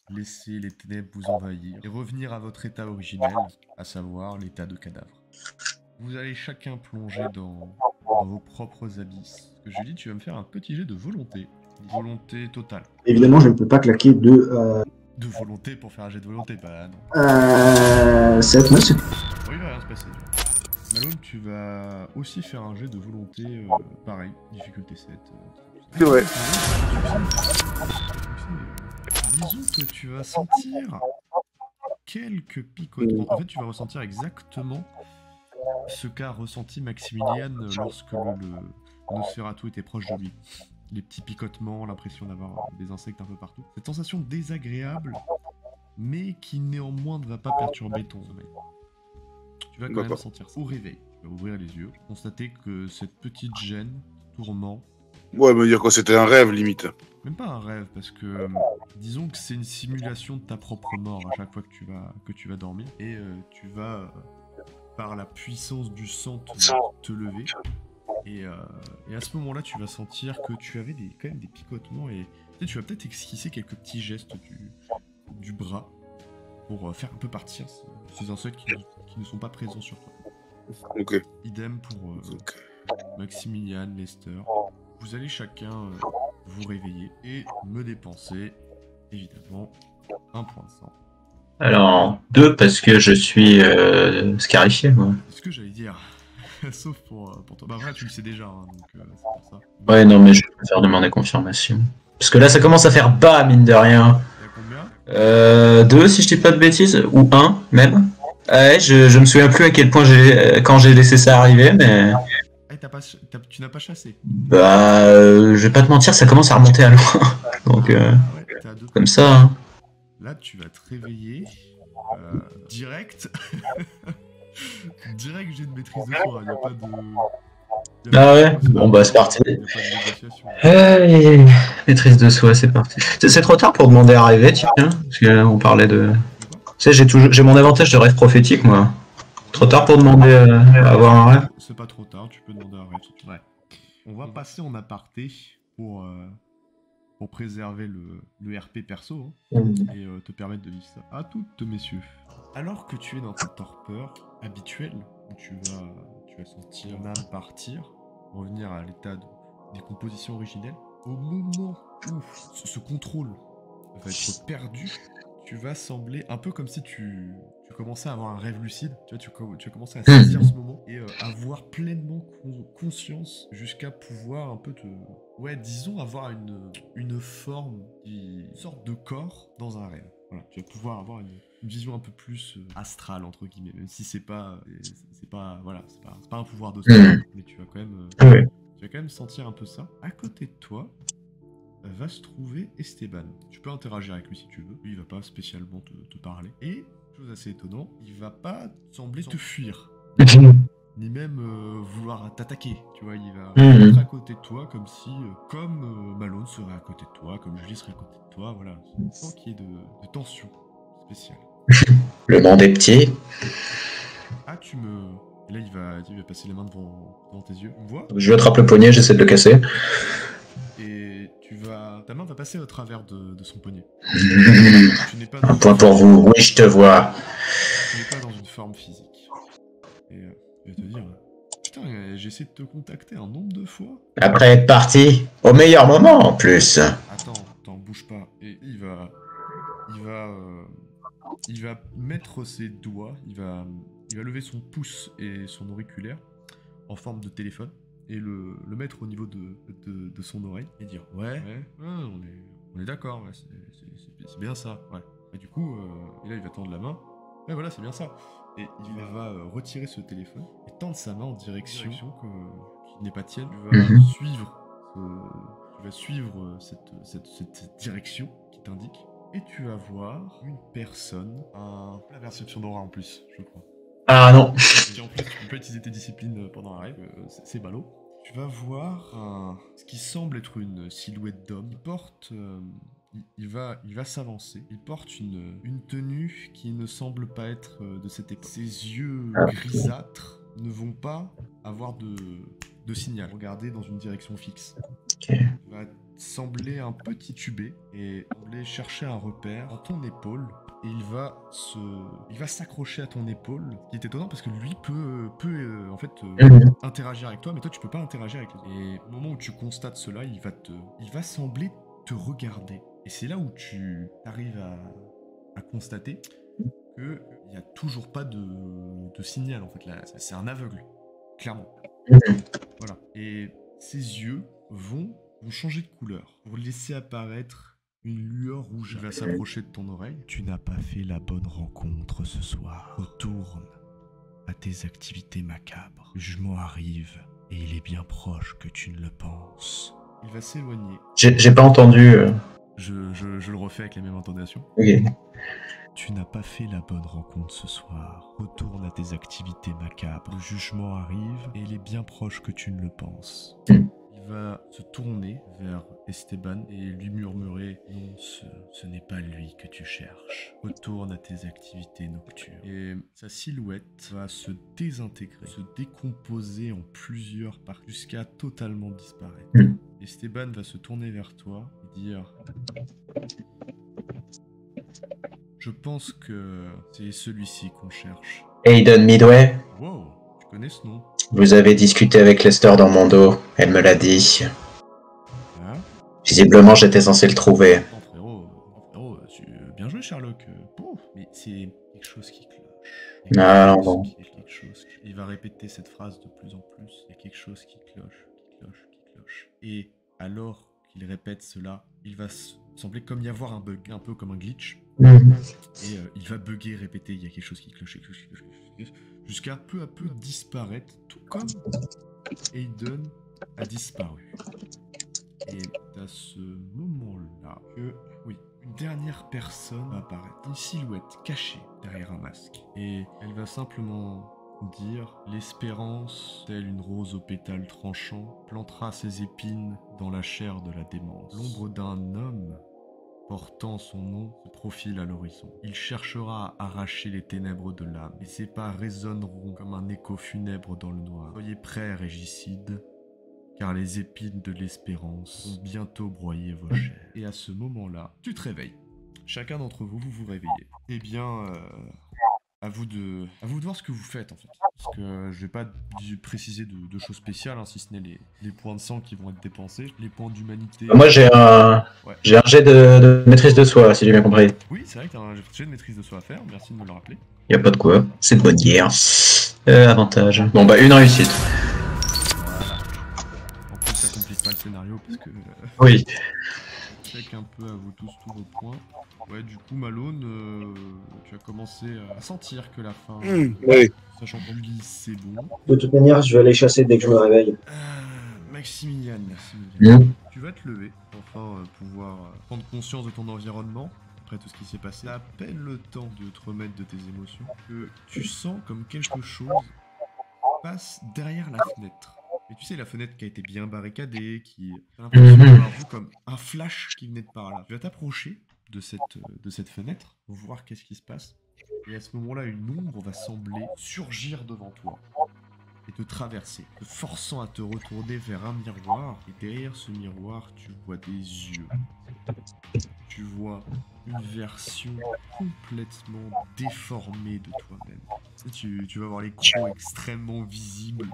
S1: laisser les ténèbres vous envahir et revenir à votre état originel, à savoir l'état de cadavre. Vous allez chacun plonger dans vos propres abysses. Ce que je dis, tu vas me faire un petit jet de volonté. Volonté totale.
S2: Évidemment, je ne peux pas claquer de...
S1: De volonté pour faire un jet de volonté, bah non.
S2: 7, 9, c'est...
S1: Oui, il va rien se passer. Malone, tu vas aussi faire un jet de volonté, pareil, difficulté 7.
S3: C'est vrai.
S1: Disons que tu vas sentir quelques picotements. En fait, tu vas ressentir exactement ce qu'a ressenti Maximilian lorsque le Nosferatu était proche de lui. Les petits picotements, l'impression d'avoir des insectes un peu partout. Cette sensation désagréable, mais qui néanmoins ne va pas perturber ton sommeil. Tu vas quand même sentir ça. Au réveil, tu vas ouvrir les yeux, constater que cette petite gêne, tourment...
S3: Ouais, me dire que c'était un rêve, limite.
S1: Même pas un rêve, parce que disons que c'est une simulation de ta propre mort à chaque fois que tu vas dormir. Et tu vas, par la puissance du sang, te lever. Et à ce moment-là, tu vas sentir que tu avais quand même des picotements et tu vas peut-être esquisser quelques petits gestes du bras pour faire un peu partir ces insectes qui ne sont pas présents sur toi.
S3: Ok.
S1: Idem pour Maximilian, Lester. Vous allez chacun vous réveiller et me dépenser, évidemment, un point de sang.
S4: Alors, 2 parce que je suis scarifié, moi.
S1: C'est ce que j'allais dire. Sauf pour toi. Bah vrai, tu le sais déjà, hein, donc c'est pour ça.
S4: Ouais, non, mais je préfère demander confirmation. Parce que là, ça commence à faire bas, mine de rien.
S1: T'as combien
S4: 2, si je dis pas de bêtises, ou 1, même. Ouais, je me souviens plus à quel point quand j'ai laissé ça arriver, mais...
S1: Tu n'as pas chassé.
S4: Bah, je vais pas te mentir, ça commence à remonter à loin. Donc,
S1: ouais,
S4: comme ça. Hein.
S1: Là, tu vas te réveiller direct. Direct, j'ai une maîtrise de soi, il n'y a pas de...
S4: Ah ouais. Bon bah c'est parti. Maîtrise de soi, c'est parti. C'est trop tard pour demander à rêver, tiens, parce qu'on parlait de... Tu sais, j'ai mon avantage de rêve prophétique, moi. Trop tard pour demander à avoir un rêve.
S1: C'est pas trop tard, tu peux demander un rêve. Ouais. On va passer en aparté pour préserver le RP perso et te permettre de vivre ça. À toutes, messieurs. Alors que tu es dans ta torpeur habituelle, où tu vas sentir l'âme partir, revenir à l'état de décomposition originelle, au moment où ce contrôle va être perdu, tu vas sembler un peu comme si tu commençais à avoir un rêve lucide. Tu vas commencer à saisir ce moment et avoir pleinement conscience jusqu'à pouvoir un peu disons avoir une forme, une sorte de corps dans un rêve. Voilà, tu vas pouvoir avoir une vision un peu plus astrale entre guillemets, même si c'est pas un pouvoir de soi, mais tu vas quand même sentir un peu ça. À côté de toi va se trouver Esteban. Tu peux interagir avec lui si tu veux. Lui, il va pas spécialement te parler. Et, chose assez étonnante, il va pas sembler te fuir. Ni même vouloir t'attaquer. Tu vois, il va être à côté de toi comme si, comme Malone serait à côté de toi, comme Julie serait à côté de toi. Voilà, sans qu'il y ait de tension spéciale.
S4: Le monde est petit.
S1: Ah, Et là, il va passer les mains devant tes yeux. Tu me vois ?
S4: Je lui attrape le poignet, j'essaie de le casser.
S1: Et ta main va passer au travers de son poignet.
S4: Un point pour vous, oui je te vois.
S1: Tu n'es pas dans une forme physique. Et il va te dire... Putain, j'ai essayé de te contacter un nombre de fois.
S5: Après être parti, au meilleur moment en plus.
S1: Attends, bouge pas. Et il va mettre ses doigts, il va lever son pouce et son auriculaire en forme de téléphone et le mettre au niveau de son oreille et dire ouais, on est d'accord, ouais, c'est bien ça, ouais. Et du coup, et là il va tendre la main, ouais voilà, c'est bien ça. Et il va retirer ce téléphone et tendre sa main en direction qui n'est pas tienne. Tu vas suivre cette direction qui t'indique. Et tu vas voir une personne, la perception d'aura en plus, je crois.
S5: Ah non.
S1: Et en plus, tu peux pas utiliser tes disciplines pendant la règle, c'est ballot. Tu vas voir ce qui semble être une silhouette d'homme. Il porte... il va s'avancer. Il porte une tenue qui ne semble pas être de cette époque. Ses yeux grisâtres ne vont pas avoir de signal. Regardez dans une direction fixe.
S5: Okay.
S1: Il va sembler un peu titubé et sembler chercher un repère à ton épaule. Et il va s'accrocher à ton épaule. Ce qui est étonnant parce que lui peut en fait interagir avec toi, mais toi tu peux pas interagir avec lui. Et au moment où tu constates cela, il va sembler te regarder. Et c'est là où tu arrives à constater qu'il n'y a toujours pas de signal en fait. Là, c'est un aveugle, clairement. Voilà. Et ses yeux vont changer de couleur pour laisser apparaître une lueur rouge. Il va s'approcher de ton oreille. Tu n'as pas fait la bonne rencontre ce soir. Retourne à tes activités macabres. Le jugement arrive et il est bien proche que tu ne le penses. Il va s'éloigner.
S5: J'ai pas entendu.
S1: Je le refais avec les mêmes intonations.
S5: Ok.
S1: Tu n'as pas fait la bonne rencontre ce soir. Retourne à tes activités macabres. Le jugement arrive et il est bien proche que tu ne le penses. Il va se tourner vers Esteban et lui murmurer « Non, ce n'est pas lui que tu cherches. Retourne à tes activités nocturnes. » Et sa silhouette va se désintégrer, se décomposer en plusieurs parties jusqu'à totalement disparaître. Esteban va se tourner vers toi et dire « Je pense que c'est celui-ci qu'on cherche. »
S5: Aiden Midway.
S1: Wow, tu connais ce nom?
S5: Vous avez discuté avec Lester dans mon dos, elle me l'a dit.
S1: Hein?
S5: Visiblement, j'étais censé le trouver.
S1: Frérot, bien joué Sherlock. Mais c'est quelque chose qui cloche.
S5: Non.
S1: Il va répéter cette phrase de plus en plus. Il y a quelque chose qui cloche, qui cloche, qui cloche. Et alors qu'il répète cela, il va sembler comme y avoir un bug, un peu comme un glitch. Et il va bugger, répéter, il y a quelque chose qui cloche, quelque chose qui cloche, jusqu'à peu à peu disparaître, tout comme Aiden a disparu. Et à ce moment-là, une dernière personne va apparaître, une silhouette cachée derrière un masque. Et elle va simplement dire « L'espérance, telle une rose aux pétales tranchants, plantera ses épines dans la chair de la démence. L'ombre d'un homme portant son nom se profile à l'horizon. Il cherchera à arracher les ténèbres de l'âme, et ses pas résonneront comme un écho funèbre dans le noir. Soyez prêts, régicides, car les épines de l'espérance vont bientôt broyer vos chairs. » Et à ce moment-là, tu te réveilles. Chacun d'entre vous, vous réveillez. Eh bien, à vous de voir ce que vous faites en fait. Parce que je vais pas préciser de choses spéciales, hein, si ce n'est les points de sang qui vont être dépensés, les points d'humanité.
S5: Moi j'ai un jet de maîtrise de soi, si j'ai bien compris.
S1: Oui, c'est vrai que t'as un jet de maîtrise de soi à faire, merci de me le rappeler.
S5: Y a pas de quoi, c'est de bonne guerre. Avantage. Bon bah une réussite.
S1: Voilà. En plus ça complique pas le scénario parce que...
S5: Oui.
S1: Check un peu à vous tous vos points. Ouais, du coup, Malone, tu as commencé à sentir que la fin...
S3: Oui.
S1: Sachant qu'en Ulysse, c'est bon.
S2: De toute manière, je vais aller chasser dès que je me réveille.
S1: Maximilian. Tu vas te lever, enfin pouvoir prendre conscience de ton environnement, après tout ce qui s'est passé. T'as à peine le temps de te remettre de tes émotions, que tu sens comme quelque chose passe derrière la fenêtre. Et tu sais, la fenêtre qui a été bien barricadée, qui a l'impression d'avoir vu comme un flash qui venait de par là. Tu vas t'approcher de cette fenêtre pour voir qu'est-ce qui se passe. Et à ce moment-là, une ombre va sembler surgir devant toi et te traverser, te forçant à te retourner vers un miroir. Et derrière ce miroir, tu vois des yeux. Tu vois une version complètement déformée de toi-même. Tu vas voir les crocs extrêmement visibles,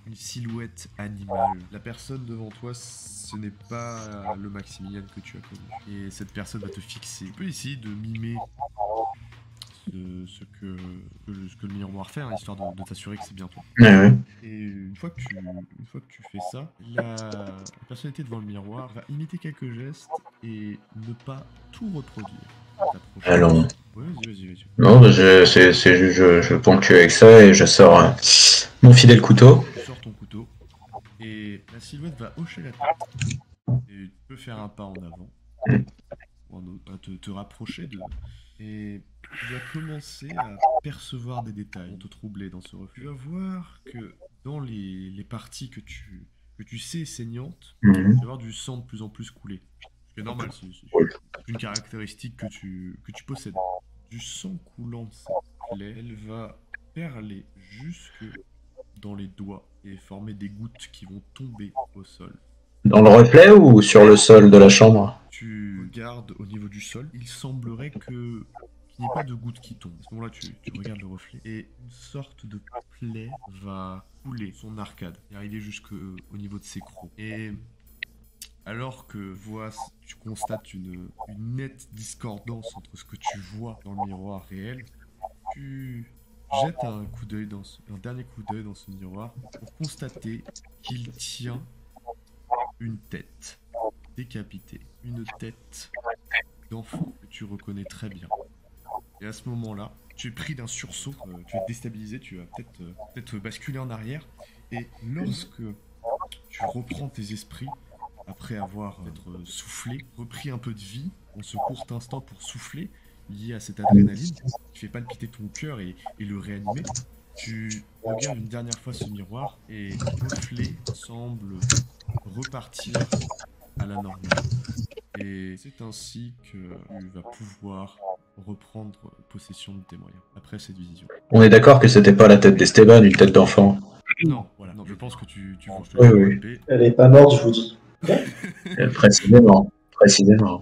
S1: une silhouette animale. La personne devant toi, ce n'est pas le Maximilian que tu as connu. Et cette personne va te fixer. Tu peux essayer de mimer ce que le miroir fait, hein, histoire de t'assurer que c'est bien toi.
S5: Ouais.
S1: Et une fois que tu fais ça, la personnalité devant le miroir va imiter quelques gestes et ne pas tout reproduire.
S5: Allons.
S1: Ouais, vas-y.
S5: Non, c'est juste, je ponctue avec ça et je sors mon fidèle couteau.
S1: Tu sors ton couteau et la silhouette va hocher la tête. Et tu peux faire un pas en avant ou un autre, te rapprocher de... Et tu vas commencer à percevoir des détails, te troubler dans ce reflet. Tu vas voir que dans les parties que tu sais saignantes, tu vas avoir du sang de plus en plus couler. C'est normal, c'est une caractéristique que tu possèdes. Du sang coulant de cette plaie, elle va perler jusque dans les doigts et former des gouttes qui vont tomber au sol.
S5: Dans le reflet ou sur le sol de la chambre?
S1: Tu regardes au niveau du sol, il semblerait qu'il n'y ait pas de gouttes qui tombent. À ce moment-là, tu regardes le reflet et une sorte de plaie va couler son arcade et arriver jusqu'au niveau de ses crocs. Et alors que tu constates une nette discordance entre ce que tu vois dans le miroir réel, tu jettes un dernier coup d'œil dans ce miroir pour constater qu'il tient une tête décapitée, une tête d'enfant que tu reconnais très bien. Et à ce moment-là, tu es pris d'un sursaut, tu es déstabilisé, tu vas peut-être basculer en arrière, et lorsque tu reprends tes esprits, après avoir soufflé, repris un peu de vie, en ce court instant pour souffler, lié à cette adrénaline, qui fait palpiter ton cœur et le réanimer, tu regardes une dernière fois ce miroir, et le reflet semble repartir à la normale. Et c'est ainsi que tu vas pouvoir reprendre possession de tes moyens, après cette vision.
S5: On est d'accord que c'était pas la tête d'Esteban, une tête d'enfant?
S1: Non, voilà, non, je pense que tu
S5: Oui.
S2: Elle est pas morte, je vous dis.
S5: Précisément.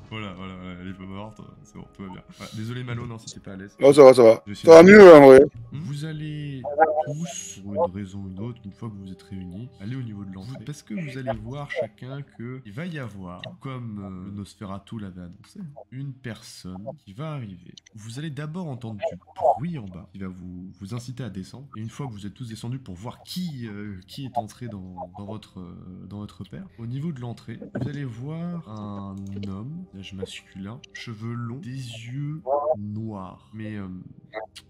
S1: Voilà, elle est pas morte, c'est bon, tout va bien. Ouais, désolé Malo, non, c'était pas à l'aise.
S3: Non, ça va. Ça va mieux, en vrai.
S1: Vous allez tous, pour une raison ou une autre, une fois que vous êtes réunis, aller au niveau de l'entrée. Parce que vous allez voir chacun qu'il va y avoir, comme le Nosferatu l'avait annoncé, une personne qui va arriver. Vous allez d'abord entendre du bruit en bas, qui va vous inciter à descendre. Et une fois que vous êtes tous descendus pour voir qui est entré dans votre père, au niveau de l'entrée, vous allez voir un homme, d'âge masculin, cheveux longs, des yeux noirs. Mais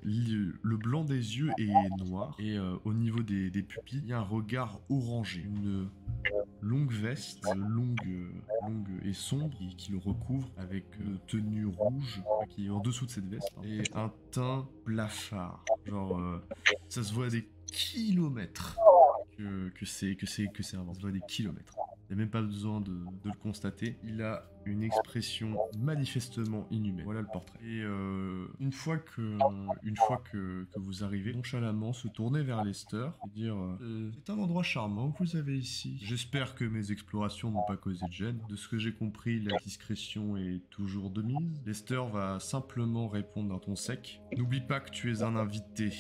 S1: le blanc des yeux est noir. Et au niveau des pupilles, il y a un regard orangé. Une longue veste, longue et sombre, qui le recouvre avec une tenue rouge qui est en dessous de cette veste. Et un teint blafard. Genre, ça se voit à des kilomètres que c'est un vent. Ça se voit à des kilomètres. Il n'y a même pas besoin de le constater. Il a une expression manifestement inhumaine. Voilà le portrait. Et une fois que vous arrivez, nonchalamment se tourner vers Lester et dire c'est un endroit charmant que vous avez ici. J'espère que mes explorations n'ont pas causé de gêne. De ce que j'ai compris, la discrétion est toujours de mise. Lester va simplement répondre d'un ton sec. N'oublie pas que tu es un invité.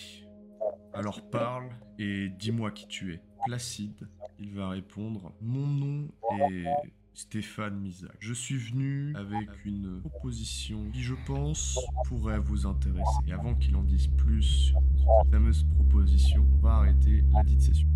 S1: Alors parle et dis-moi qui tu es. Placide, il va répondre « Mon nom est Stéphane Misak. Je suis venu avec une proposition qui, je pense, pourrait vous intéresser. Et avant qu'il en dise plus sur cette fameuse proposition, on va arrêter la dite session. »